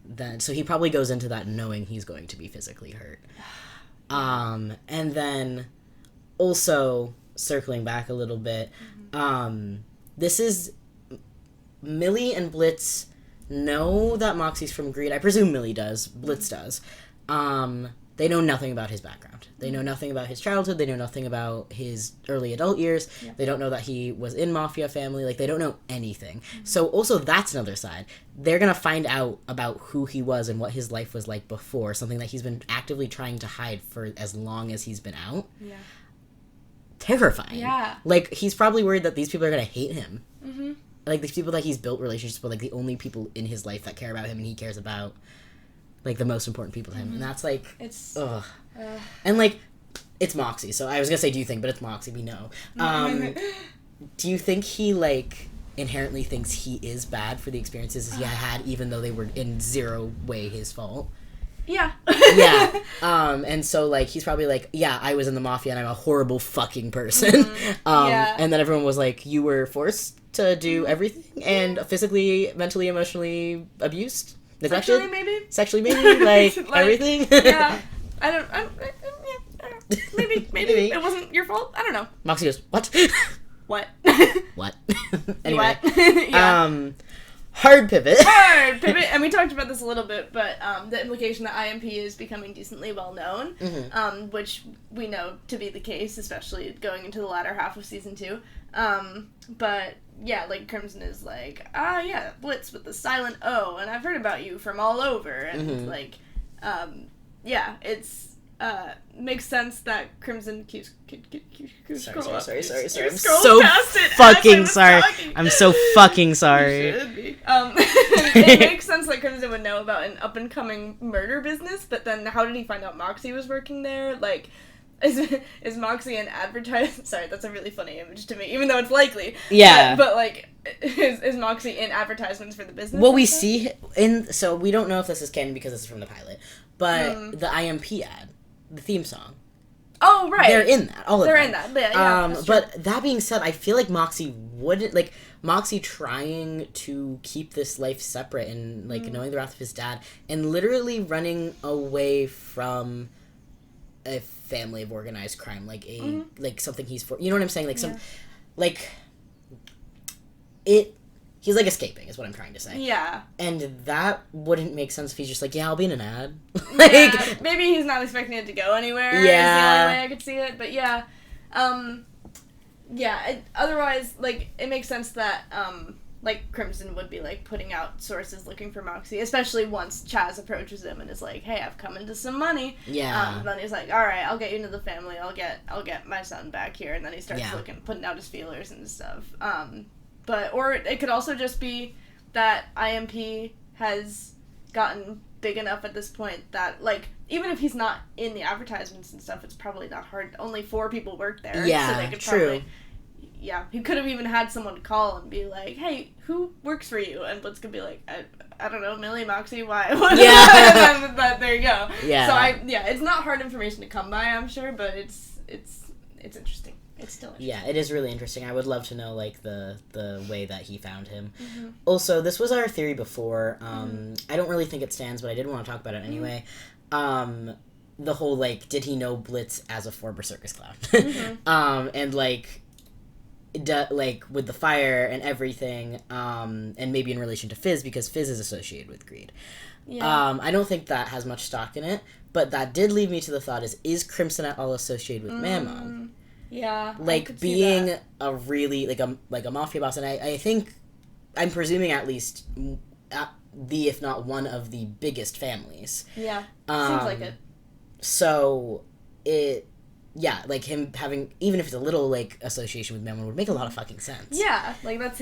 then, so he probably goes into that knowing he's going to be physically hurt. And then, also, circling back a little bit, this is, Millie and Blitz know that Moxie's from Greed. I presume Millie does. Blitz does. They know nothing about his background. They know nothing about his childhood. They know nothing about his early adult years. Yeah. They don't know that he was in Mafia family. Like, they don't know anything. So, also, that's another side. They're gonna find out about who he was and what his life was like before, something that he's been actively trying to hide for as long as he's been out. Yeah. Terrifying. Yeah. Like, he's probably worried that these people are gonna hate him. Like, these people that he's built relationships with, like, the only people in his life that care about him and he cares about, like, the most important people to him. And that's, like, it's... ugh. And, like, it's Moxie. So I was gonna say, do you think, but it's Moxie, we know. Do you think he, like, inherently thinks he is bad for the experiences he had, even though they were in zero way his fault? Yeah. Yeah. And so, like, he's probably like, yeah, I was in the Mafia and I'm a horrible fucking person. And then everyone was like, you were forced to do everything and physically, mentally, emotionally abused? Neglected? Sexually, maybe? Like everything? Yeah. I don't know. Maybe. It wasn't your fault? I don't know. Moxie goes, what? What? What? Anyway. Yeah. Hard pivot. And we talked about this a little bit, but the implication that IMP is becoming decently well known, which we know to be the case, especially going into the latter half of season 2. But yeah, like, Crimson is like, yeah, Blitz with the silent O, and I've heard about you from all over, and like, yeah, it's makes sense that Crimson keeps Sorry. I'm so fucking sorry. I'm so fucking sorry. You should be. It makes sense that Crimson would know about an up-and-coming murder business, but then how did he find out Moxie was working there? Like, is Moxie an advertise? Sorry, that's a really funny image to me, even though it's likely. Yeah. But like, is Moxie in advertisements for the business? Well, we see so we don't know if this is canon because this is from the pilot, but the IMP ad, the theme song. Oh, right. They're in that. All of them. They're in that. Yeah, but that being said, I feel like Moxie wouldn't, like, Moxie trying to keep this life separate and, like, knowing the wrath of his dad and literally running away from a family of organized crime, like like something he's for, you know what I'm saying? Like he's like escaping is what I'm trying to say. Yeah. And that wouldn't make sense if he's just like, yeah, I'll be in an ad. Yeah, maybe he's not expecting it to go anywhere. Yeah. Is the only way I could see it. But yeah. Otherwise, like, it makes sense that, like, Crimson would be, like, putting out sources looking for Moxie, especially once Chaz approaches him and is like, hey, I've come into some money. Yeah. Then he's like, alright, I'll get you into the family, I'll get my son back here, and then he starts putting out his feelers and stuff. Or it could also just be that IMP has gotten big enough at this point that, like, even if he's not in the advertisements and stuff, it's probably not hard. Only 4 people work there. Yeah, so they could true. Probably, yeah, he could have even had someone call and be like, hey, who works for you? And Blitz could be like, I don't know, Millie, Moxie, why? Yeah. But there you go. Yeah. So it's not hard information to come by, I'm sure, but it's interesting. It's still interesting. Yeah, it is really interesting. I would love to know, like, the way that he found him. Mm-hmm. Also, this was our theory before. I don't really think it stands, but I did want to talk about it anyway. The whole, like, did he know Blitz as a former circus clown? And, like, with the fire and everything, and maybe in relation to Fizz, because Fizz is associated with greed. Yeah. I don't think that has much stock in it, but that did lead me to the thought, is Crimson at all associated with Mammon? Yeah, like being a really like a mafia boss, and I think I'm presuming at least if not one of the biggest families. Yeah, seems like it. So like him having, even if it's a little like association with Mammon, would make a lot of fucking sense. Yeah, like that's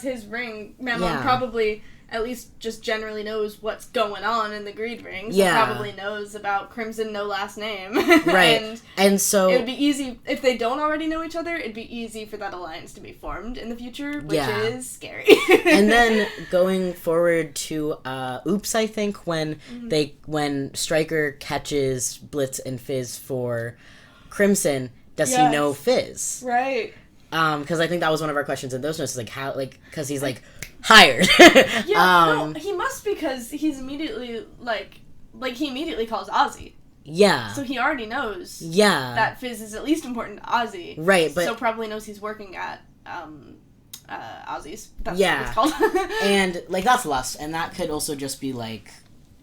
his ring. Mammon probably at least just generally knows what's going on in the greed ring. So probably knows about Crimson, no last name. Right. and so it would be easy if they don't already know each other. It'd be easy for that alliance to be formed in the future, which is scary. And then going forward to Oops, I think when Stryker catches Blitz and Fizz for Crimson, does he know Fizz? Right. Because I think that was one of our questions in those notes, like how, like, because he's like hired. No, he must, because he's immediately like he immediately calls Ozzy. Yeah. So he already knows. Yeah. That Fizz is at least important to Ozzy. Right, but so probably knows he's working at Ozzy's. That's what it's called. And like that's lust, and that could also just be like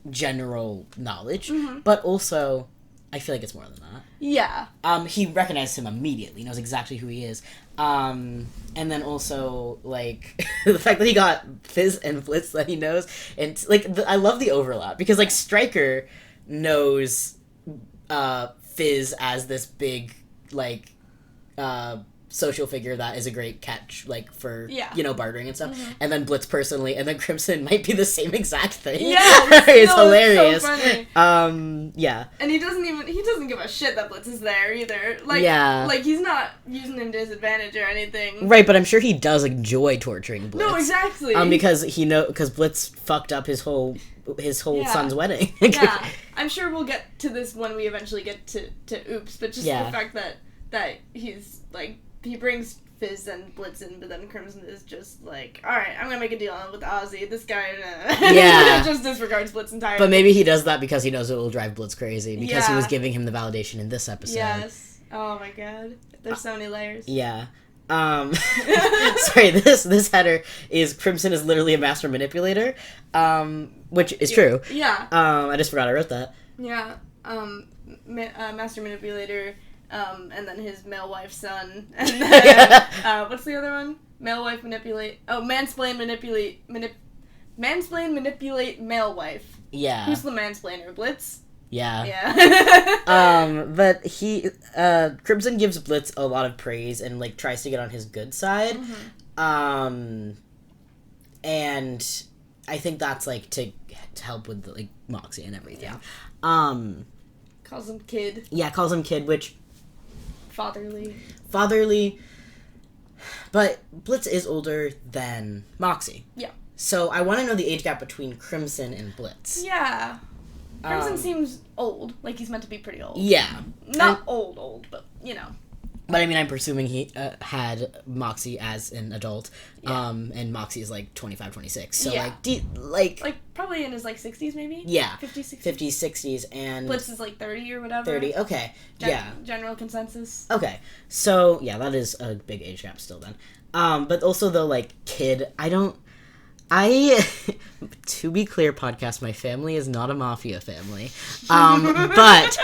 general knowledge, but also I feel like it's more than that. Yeah. He recognized him immediately, knows exactly who he is. And then also, like, the fact that he got Fizz and Blitz that he knows. And, like, I love the overlap. Because, like, Stryker knows Fizz as this big, like, social figure that is a great catch, like, for, bartering and stuff. And then Blitz personally, and then Crimson might be the same exact thing. Yeah, it's hilarious. So funny. Yeah. And he doesn't give a shit that Blitz is there either. Like, like, he's not using him to his advantage or anything. Right, but I'm sure he does enjoy torturing Blitz. No, exactly. Because Blitz fucked up his whole son's wedding. Yeah. I'm sure we'll get to this when we eventually get to Oops, but just the fact that he's, like, he brings Fizz and Blitz in, but then Crimson is just like, alright, I'm gonna make a deal with Ozzy. This guy just disregards Blitz entirely. But maybe he does that because he knows it will drive Blitz crazy, because he was giving him the validation in this episode. Yes. Oh my god. There's so many layers. Yeah. Sorry, this header is Crimson is literally a master manipulator, which is true. Yeah. I just forgot I wrote that. Yeah. Master manipulator, and then his male wife son, and then, what's the other one? Male wife manipulate, mansplain manipulate male wife. Yeah. Who's the mansplainer? Blitz? Yeah. Yeah. But Crimson gives Blitz a lot of praise and, like, tries to get on his good side. And I think that's, like, to help with, like, Moxie and everything. Yeah. Calls him kid. Yeah, calls him kid, which... Fatherly. But Blitz is older than Moxie. Yeah. So I want to know the age gap between Crimson and Blitz. Yeah. Crimson seems old. Like, he's meant to be pretty old. Yeah. Not old, but, you know. But I mean, I'm presuming he had Moxie as an adult, Yeah. and Moxie is like 25, 26. So Yeah. like probably in his like 60s maybe. Yeah, 50s, 60s. 50s, 60s, and Blitz is like 30 or whatever. 30. Okay, yeah. General consensus. Okay, so yeah, that is a big age gap still then. But also though, like kid, to be clear, podcast, my family is not a mafia family. But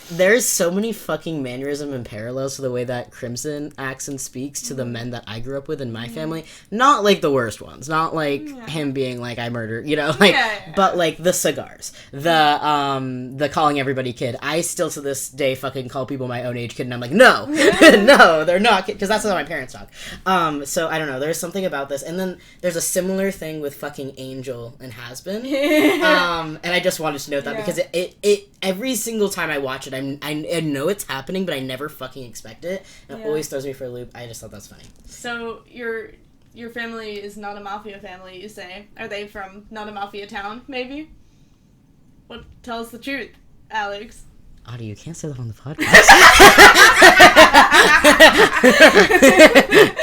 there's so many fucking mannerism and parallels to the way that Crimson acts and speaks to the men that I grew up with in my family. Not like the worst ones. Not like him being like, I murder, but like the cigars. The calling everybody kid. I still to this day fucking call people my own age kid, and I'm like, no, no, they're not, because that's how my parents talk. So I don't know, there's something about this. And then there's a similar thing with fucking Angel and Has-Been. And I just wanted to note that because it every single time I watch it, I know it's happening, but I never fucking expect it. And it always throws me for a loop. I just thought that's funny. So your family is not a mafia family, you say? Are they from not a mafia town, maybe? What? Tell us the truth, Alex. Audie, you can't say that on the podcast.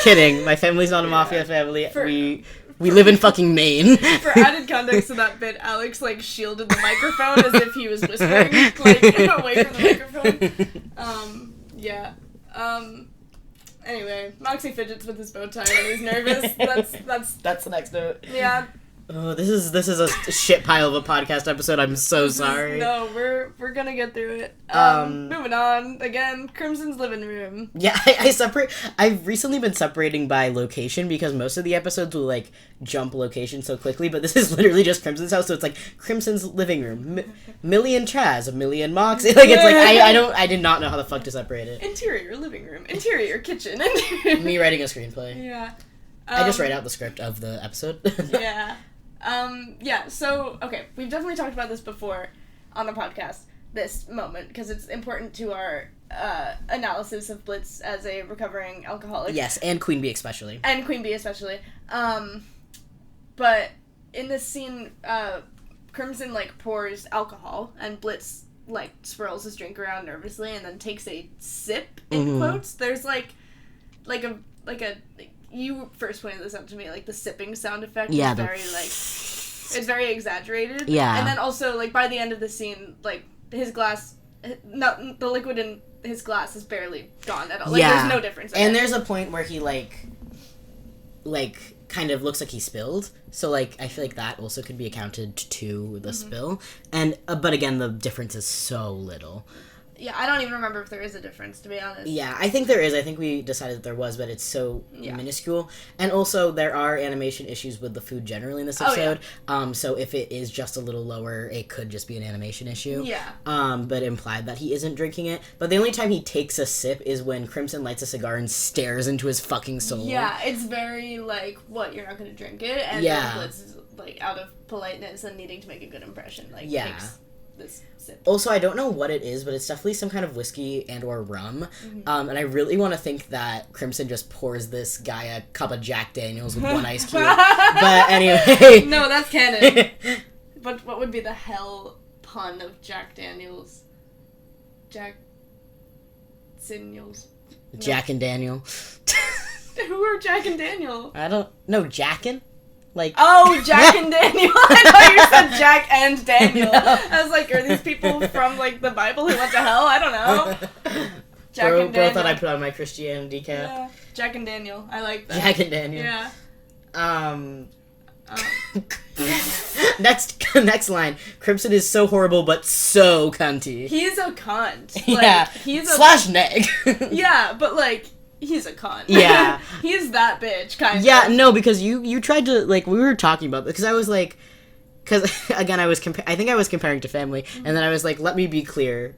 Kidding. My family's not a mafia family. We live in fucking Maine. For added context to that bit, Alex, like, shielded the microphone as if he was whispering, like, away from the microphone. Anyway, Moxie fidgets with his bow tie when he's nervous. That's the next note. Yeah. Oh, this is a shit pile of a podcast episode. I'm so sorry. No, we're gonna get through it. Moving on. Again, Crimson's living room. Yeah, I've recently been separating by location because most of the episodes will like jump location so quickly, but this is literally just Crimson's house, so it's like Crimson's living room, Millie and Chaz, Millie and Moxie. Like it's like I did not know how the fuck to separate it. Interior living room, interior kitchen. Me writing a screenplay. Yeah. I just write out the script of the episode. Yeah. So, okay, we've definitely talked about this before on the podcast, this moment, because it's important to our analysis of Blitz as a recovering alcoholic. Yes, and Queen Bee especially. But in this scene, Crimson, like, pours alcohol, and Blitz, like, swirls his drink around nervously and then takes a sip, in quotes. There's, like a you first pointed this out to me, like, the sipping sound effect is very, like, it's very exaggerated. Yeah. And then also, like, by the end of the scene, like, his glass, the liquid in his glass is barely gone at all. Like, there's no difference. And there's a point where he, like, kind of looks like he spilled. So, like, I feel like that also could be accounted to the spill. And, but again, the difference is so little. Yeah, I don't even remember if there is a difference, to be honest. Yeah, I think there is. I think we decided that there was, but it's so minuscule. And also, there are animation issues with the food generally in this episode. So if it is just a little lower, it could just be an animation issue. Yeah. But implied that he isn't drinking it. But the only time he takes a sip is when Crimson lights a cigar and stares into his fucking soul. Yeah, it's very, like, what, you're not going to drink it? And then Blitz is, like, out of politeness and needing to make a good impression, like, takes this sip. Also, I don't know what it is, but it's definitely some kind of whiskey and or rum. And I really want to think that Crimson just pours this guy a cup of Jack Daniels with one ice cube. But anyway. No, that's canon. But what would be the hell pun of Jack Daniels? Jack Daniels. No. Jack and Daniel. Who are Jack and Daniel? I don't know. Jackin'? Like, oh, Jack and Daniel. I thought you said Jack and Daniel. No. I was like, are these people from, like, the Bible who went to hell? I don't know. Jack and Daniel. Bro thought I put on my Christianity cap. Yeah. Jack and Daniel. I like that. Jack and Daniel. Yeah. Next line. Crimson is so horrible, but so cunty. He's a cunt. Like, yeah. He's a... / neg. Yeah, but, like... He's a cunt. Yeah. He's that bitch, kind of. Yeah, no, because you tried to, like, we were talking about, because I was like, because, again, I think I was comparing to family, and then I was like, let me be clear,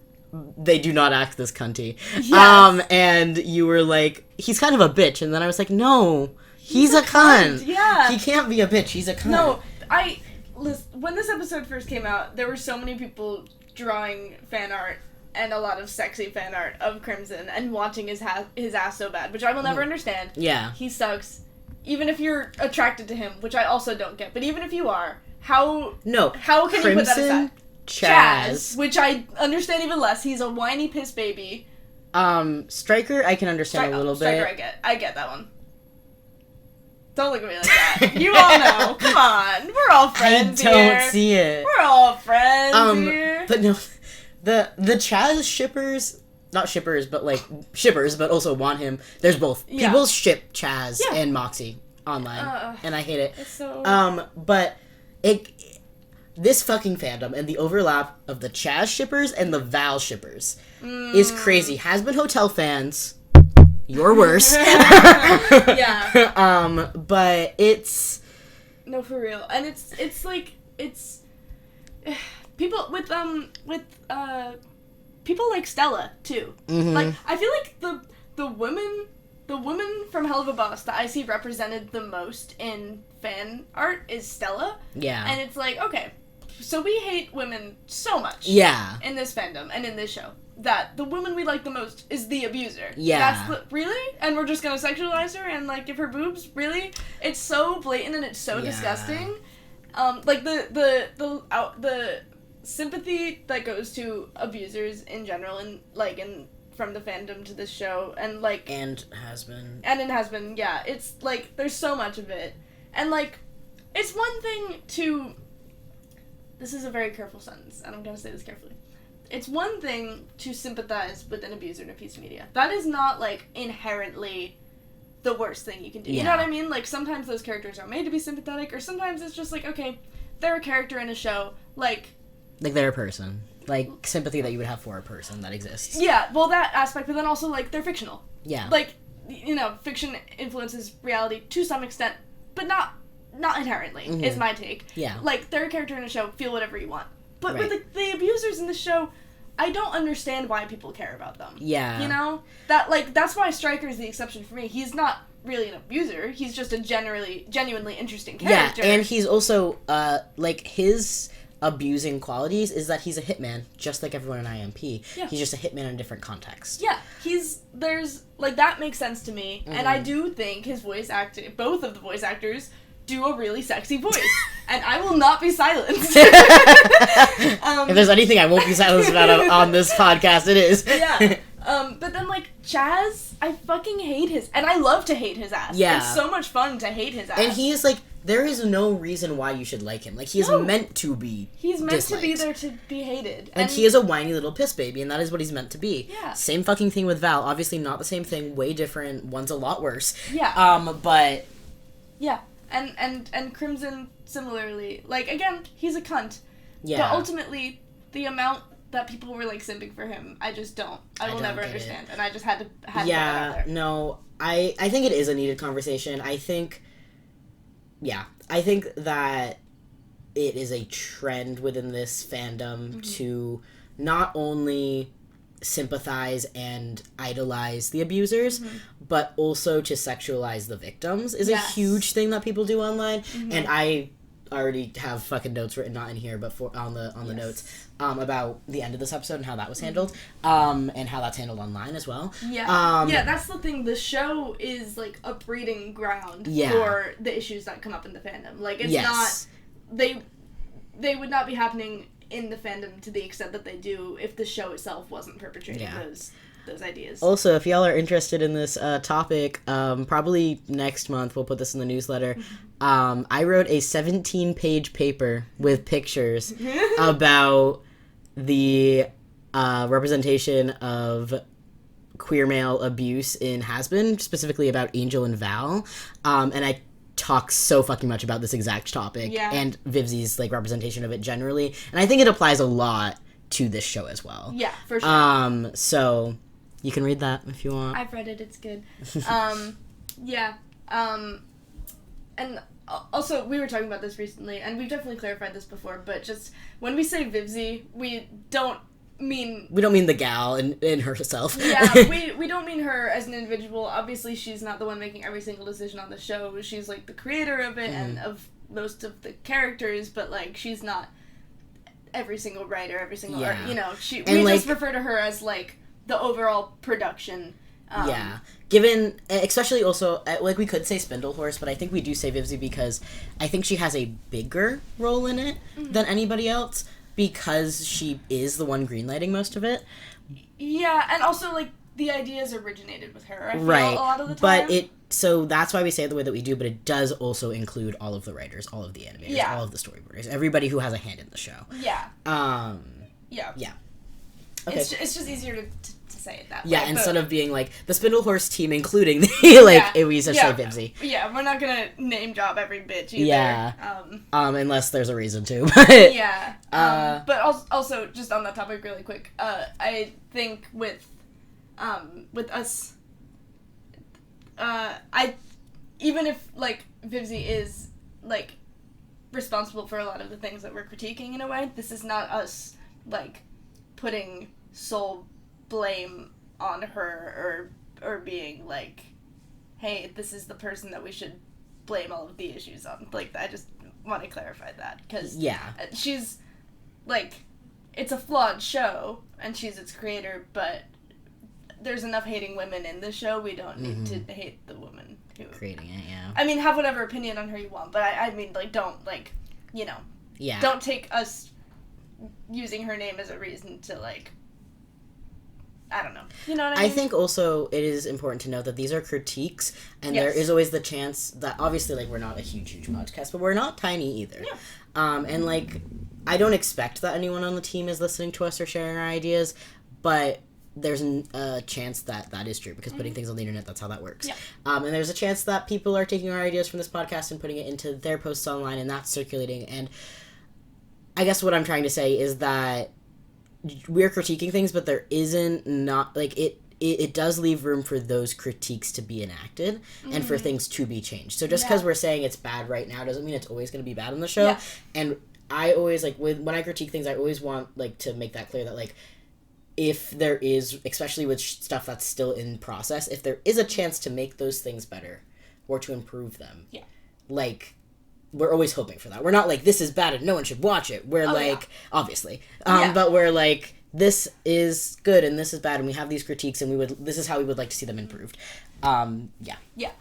they do not act this cunty. Yes. And you were like, he's kind of a bitch, and then I was like, no, he's a cunt. Yeah. He can't be a bitch, he's a cunt. No, when this episode first came out, there were so many people drawing fan art and a lot of sexy fan art of Crimson and wanting his ass so bad, which I will never understand. Yeah. He sucks. Even if you're attracted to him, which I also don't get, but even if you are, how can you put that aside? Chaz, which I understand even less. He's a whiny piss baby. Stryker, I can understand a little bit. Stryker, I get that one. Don't look at me like that. You all know. Come on. We're all friends here. I don't see it. We're all friends here. But no, the Chaz shippers, not shippers, but like shippers, but also want him. There's both. Yeah. People ship Chaz and Moxie online, and I hate it. It's so... But this fucking fandom and the overlap of the Chaz shippers and the Val shippers is crazy. Has-Been Hotel fans, you're worse. Yeah. But it's... No, for real. And it's like, it's... People with people like Stella, too. Mm-hmm. Like, I feel like the women from Helluva Boss that I see represented the most in fan art is Stella. Yeah. And it's like, okay, so we hate women so much. Yeah. In this fandom and in this show. That the woman we like the most is the abuser. Yeah. Really? And we're just gonna sexualize her and, like, give her boobs? Really? It's so blatant and it's so disgusting. Like, the sympathy that goes to abusers in general and, like, from the fandom to this show and, like... And Has-Been. And in Has-Been, yeah. It's, like, there's so much of it. And, like, it's one thing to... This is a very careful sentence, and I'm gonna say this carefully. It's one thing to sympathize with an abuser in a piece of media. That is not, like, inherently the worst thing you can do. Yeah. You know what I mean? Like, sometimes those characters are made to be sympathetic, or sometimes it's just like, okay, they're a character in a show, like... Like, they're a person. Like, sympathy that you would have for a person that exists. Yeah, well, that aspect, but then also, like, they're fictional. Yeah. Like, you know, fiction influences reality to some extent, but not inherently, is my take. Yeah. Like, they're a character in a show, feel whatever you want. But with the abusers in the show, I don't understand why people care about them. Yeah. You know? That's why Stryker is the exception for me. He's not really an abuser. He's just a genuinely interesting character. Yeah, and he's also, like, his abusing qualities is that he's a hitman, just like everyone in IMP. Yeah. He's just a hitman in a different context. Yeah. That makes sense to me. And I do think his both of the voice actors do a really sexy voice. And I will not be silenced. If there's anything I won't be silenced about on this podcast, it is. Yeah. But then, like, Chaz, I fucking hate his... And I love to hate his ass. Yeah. It's so much fun to hate his ass. And he is, like... There is no reason why you should like him. Like, he is meant to be He's meant disliked. to be there to be hated. And he is a whiny little piss baby, and that is what he's meant to be. Yeah. Same fucking thing with Val. Obviously not the same thing, way different. One's a lot worse. Yeah. But... Yeah. And Crimson, similarly. Like, again, he's a cunt. Yeah. But ultimately, the amount that people were, like, simping for him, I just don't. I will never understand. And I just had to put that out there. No. I think it is a needed conversation. I think that it is a trend within this fandom to not only sympathize and idolize the abusers, but also to sexualize the victims is a huge thing that people do online. And I already have fucking notes written, not in here, but on the notes, about the end of this episode and how that was handled, and how that's handled online as well. Yeah. That's the thing. The show is, like, a breeding ground for the issues that come up in the fandom. Like, it's not... They would not be happening in the fandom to the extent that they do if the show itself wasn't perpetrating those ideas. Also, if y'all are interested in this topic, probably next month we'll put this in the newsletter. I wrote a 17-page paper with pictures about the representation of queer male abuse in Has-Been, specifically about Angel and Val, and I talk so fucking much about this exact topic and Vivzi's, like, representation of it generally, and I think it applies a lot to this show as well. Yeah, for sure. So you can read that if you want. I've read it. It's good. And also, we were talking about this recently, and we've definitely clarified this before, but just when we say Vivzi, we don't mean the gal in herself. Yeah, we don't mean her as an individual. Obviously, she's not the one making every single decision on the show. She's, like, the creator of it and of most of the characters, but, like, she's not every single writer, every single art, you know. We just refer to her as, like, the overall production. Given, especially also, like, we could say Spindle Horse, but I think we do say Vivzi because I think she has a bigger role in it than anybody else, because she is the one greenlighting most of it. Yeah, and also, like, the ideas originated with her, I feel, right. a lot of the time. But so that's why we say it the way that we do, but it does also include all of the writers, all of the animators, all of the storyboarders, everybody who has a hand in the show. Yeah. Yeah. Okay. It's just easier to say it that way. Yeah, instead of being like the Spindle Horse team, including the like we just say Vivzy. Yeah, we're not gonna name drop every bitch either. Yeah. Unless there's a reason to. But but also just on that topic really quick, I think with us, even if like Vivzy is like responsible for a lot of the things that we're critiquing in a way, this is not us like putting sole blame on her or being like, hey, this is the person that we should blame all of the issues on. Like, I just want to clarify that, because she's like, it's a flawed show and she's its creator, but there's enough hating women in the show. We don't need to hate the woman who creating it. I mean, have whatever opinion on her you want, but I mean, like, don't, like, you know, don't take us using her name as a reason to, like, I don't know. You know what I mean? I think also it is important to note that these are critiques, and there is always the chance that, obviously, like, we're not a huge podcast, but we're not tiny either. Yeah. And, like, I don't expect that anyone on the team is listening to us or sharing our ideas, but there's a chance that that is true, because putting things on the internet, that's how that works. Yeah. And there's a chance that people are taking our ideas from this podcast and putting it into their posts online, and that's circulating, and I guess what I'm trying to say is that we're critiquing things, but there isn't it does leave room for those critiques to be enacted and for things to be changed. So just because we're saying it's bad right now doesn't mean it's always going to be bad on the show. Yeah. And I always, like, when I critique things, I always want, like, to make that clear that, like, if there is, especially with stuff that's still in process, if there is a chance to make those things better or to improve them, like, we're always hoping for that. We're not like, this is bad and no one should watch it. We're obviously. But we're like, this is good and this is bad and we have these critiques and this is how we would like to see them improved. Yeah.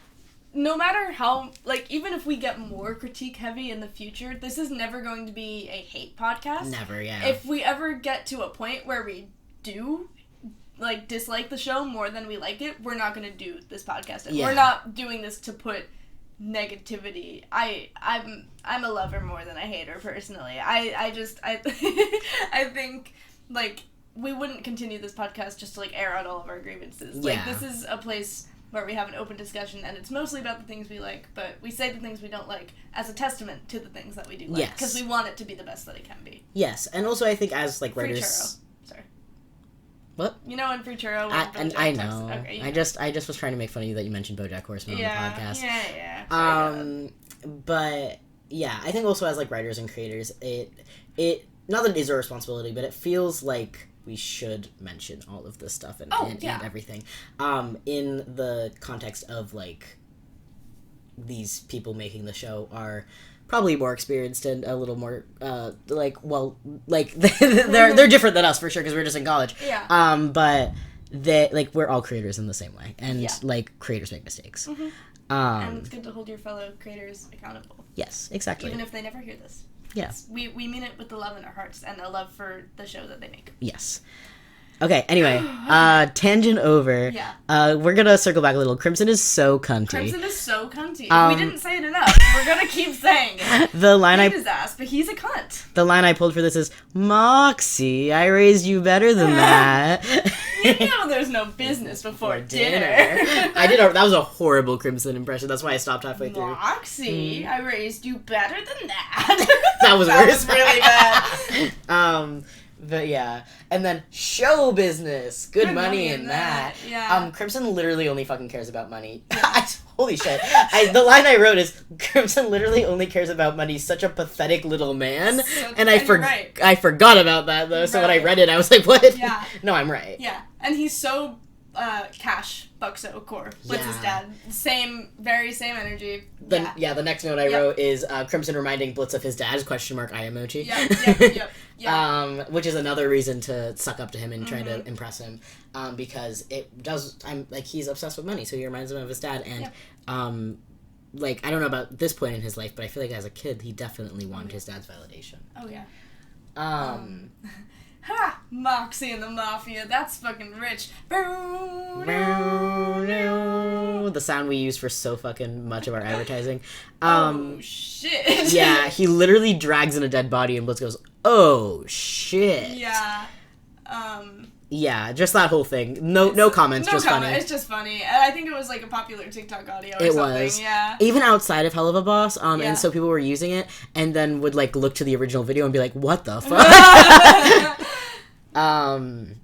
No matter how, like, even if we get more critique heavy in the future, this is never going to be a hate podcast. Never, yeah. If we ever get to a point where we do, like, dislike the show more than we like it, we're not going to do this podcast. Yeah. We're not doing this to put negativity. I'm a lover more than a hater, personally. I think, like, we wouldn't continue this podcast just to, like, air out all of our grievances. Like, this is a place where we have an open discussion, and it's mostly about the things we like, but we say the things we don't like as a testament to the things that we do like, because we want it to be the best that it can be. Yes, and also I think as, like, writers... Free churro. Sorry. What? You know, in Free Churro... I know. Okay, I just was trying to make fun of you that you mentioned BoJack Horseman on the podcast. Yeah. But, yeah, I think also as, like, writers and creators, it not that it is our responsibility, but it feels like we should mention all of this stuff and everything. In the context of, like, these people making the show are probably more experienced and a little more, they're different than us for sure, because we're just in college. Yeah. But we're all creators in the same way, and like, creators make mistakes. Mm-hmm. And it's good to hold your fellow creators accountable. Yes, exactly. Even if they never hear this. Yes. We mean it with the love in our hearts and a love for the show that they make. Yes. Okay, anyway, tangent over. Yeah. We're gonna circle back a little. Crimson is so cunty. Crimson is so cunty. We didn't say it enough. We're gonna keep saying it. The line his ass, but he's a cunt. The line I pulled for this is, Moxie, I raised you better than that. You know there's no business before dinner. That was a horrible Crimson impression. That's why I stopped halfway through. Moxie, I raised you better than that. That was worse. That was really bad. But yeah, and then show business, good money in that. Yeah. Crimson literally only fucking cares about money. Holy shit! The line I wrote is, Crimson literally only cares about money. Such a pathetic little man. And I forgot about that though. So when I read it, I was like, what? Yeah. No, I'm right. Yeah, and he's so cash buxo core. Blitz's dad. Very same energy. The next note I wrote is Crimson reminding Blitz of his dad's ? Eye emoji. Yep. Which is another reason to suck up to him and try to impress him, because it does. He's obsessed with money, so he reminds him of his dad, and like, I don't know about this point in his life, but I feel like as a kid he definitely wanted his dad's validation. Oh yeah. Ha! Moxie and the Mafia. That's fucking rich. The sound we use for so fucking much of our advertising. Oh, shit. Yeah, he literally drags in a dead body and Blitz goes, oh, shit. Yeah. Yeah, just that whole thing. No comments, just funny. It's just funny. And I think it was like a popular TikTok audio or it something. Was. Yeah. Even outside of Helluva Boss, and so people were using it and then would like look to the original video and be like, what the fuck?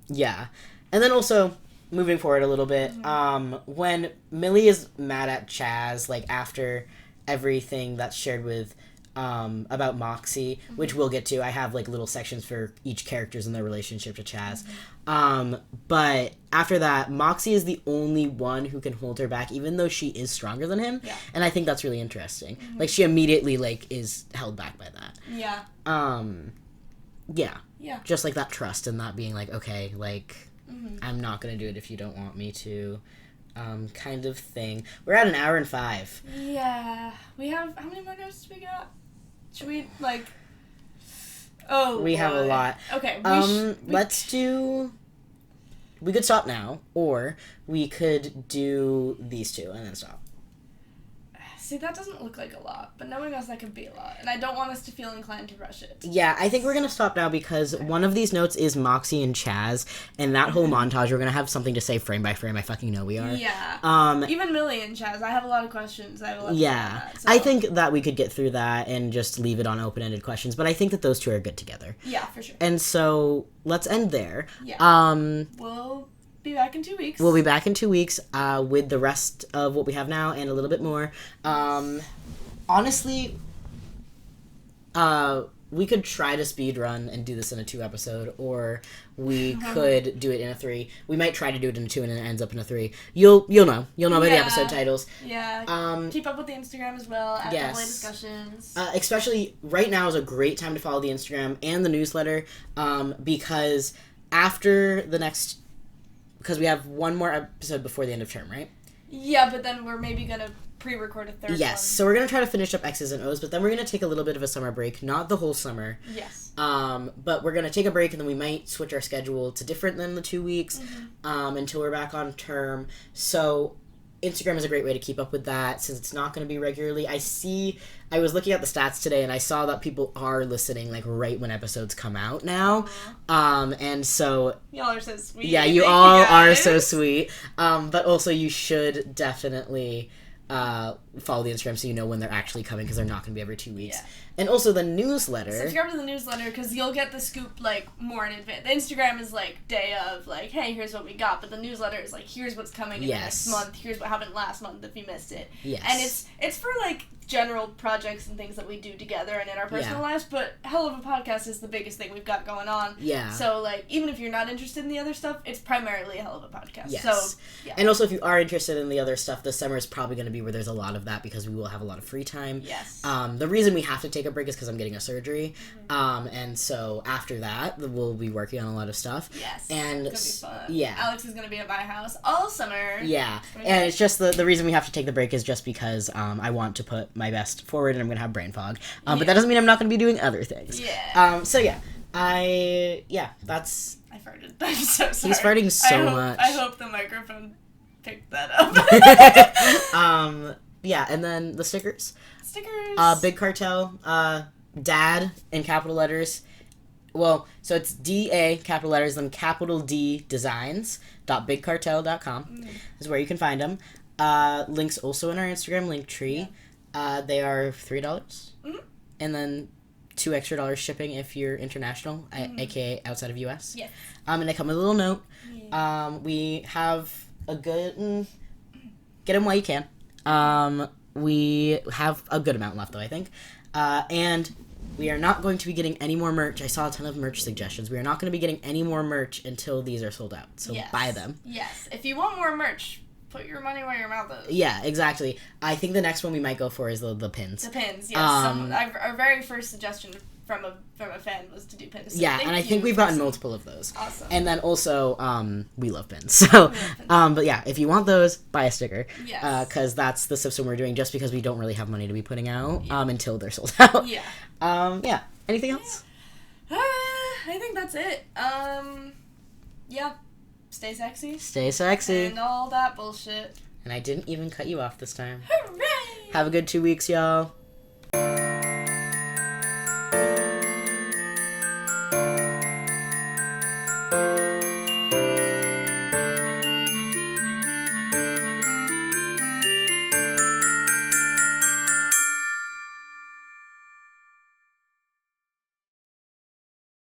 Yeah. And then also, moving forward a little bit, when Millie is mad at Chaz, like after everything that's shared with about Moxie, which we'll get to. I have like little sections for each characters and their relationship to Chaz. But after that, Moxie is the only one who can hold her back, even though she is stronger than him. Yeah. And I think that's really interesting. Like she immediately like is held back by that. Yeah. Yeah. Yeah. Just like that trust and that being like, okay, like I'm not gonna do it if you don't want me to. Kind of thing. We're at 1 hour and 5. Yeah. We have, how many more notes do we got? Should we, like... Oh, we have a lot. Okay. Let's do... We could stop now, or we could do these two and then stop. See, that doesn't look like a lot, but knowing us, that could be a lot. And I don't want us to feel inclined to rush it. Yeah, I think we're going to stop now because one of these notes is Moxie and Chaz, and that whole montage, we're going to have something to say frame by frame. I fucking know we are. Yeah. Even Millie and Chaz, I have a lot of questions. I have a lot to say on that, so. I think that we could get through that and just leave it on open-ended questions, but I think that those two are good together. Yeah, for sure. And so, let's end there. Yeah. We'll be back in 2 weeks. We'll be back in 2 weeks with the rest of what we have now and a little bit more. Honestly, we could try to speed run and do this in a 2 episode, or we could do it in a 3. We might try to do it in a 2 and it ends up in a 3. You'll know. You'll know by the episode titles. Yeah. Keep up with the Instagram as well. At Double A Discussions. Especially right now is a great time to follow the Instagram and the newsletter, because after the next... Because we have one more episode before the end of term, right? Yeah, but then we're maybe going to pre-record a third one. Yes, so we're going to try to finish up X's and O's, but then we're going to take a little bit of a summer break. Not the whole summer. Yes. But we're going to take a break, and then we might switch our schedule to different than the 2 weeks until we're back on term. So Instagram is a great way to keep up with that, since it's not going to be regularly. I was looking at the stats today, and I saw that people are listening, like, right when episodes come out now. And so... Y'all are so sweet. Yeah, you all are so sweet. But also, you should definitely follow the Instagram so you know when they're actually coming, because they're not going to be every 2 weeks. Yeah. And also the newsletter. Subscribe to the newsletter, because you'll get the scoop, like, more in advance. The Instagram is, like, day of, like, hey, here's what we got. But the newsletter is, like, here's what's coming in the next month. Here's what happened last month if you missed it. Yes. And it's for, like, general projects and things that we do together and in our personal lives, but Helluva Podcast is the biggest thing we've got going on. Yeah. So, like, even if you're not interested in the other stuff, it's primarily a Helluva Podcast. Yes. So, yeah. And also, if you are interested in the other stuff, the summer is probably going to be where there's a lot of that, because we will have a lot of free time. Yes. The reason we have to take a break is because I'm getting a surgery. And so after that, we'll be working on a lot of stuff. Yes. And it's going to be fun. Yeah. Alex is going to be at my house all summer. Yeah. And it's just the reason we have to take the break is just because I want to put my best forward, and I'm going to have brain fog. But that doesn't mean I'm not going to be doing other things. Yeah. So yeah. That's... I farted. I'm so sorry. He's farting so much. I hope the microphone picked that up. Yeah, and then the stickers. Stickers. Big Cartel, Dad in capital letters. Well, so it's D-A, capital letters, then capital D designs.bigcartel.com is where you can find them. Links also in our Instagram link tree. Yeah. They are $3. And then $2 extra shipping if you're international, aka outside of US. Yes. And they come with a little note. Yeah. We have a good... get them while you can. We have a good amount left, though, I think. And we are not going to be getting any more merch. I saw a ton of merch suggestions. We are not going to be getting any more merch until these are sold out. So buy them. Yes. If you want more merch, put your money where your mouth is. Yeah, exactly. I think the next one we might go for is the pins. The pins, yes. Our very first suggestion from a fan was to do pins. So yeah, and I think we've gotten multiple of those. Awesome. And then also, we love pins. So, but yeah, if you want those, buy a sticker. Yes. Because that's the system we're doing, just because we don't really have money to be putting out until they're sold out. Yeah. Yeah. Anything else? I think that's it. Yeah. Stay sexy. Stay sexy. And all that bullshit. And I didn't even cut you off this time. Hooray! Have a good 2 weeks, y'all.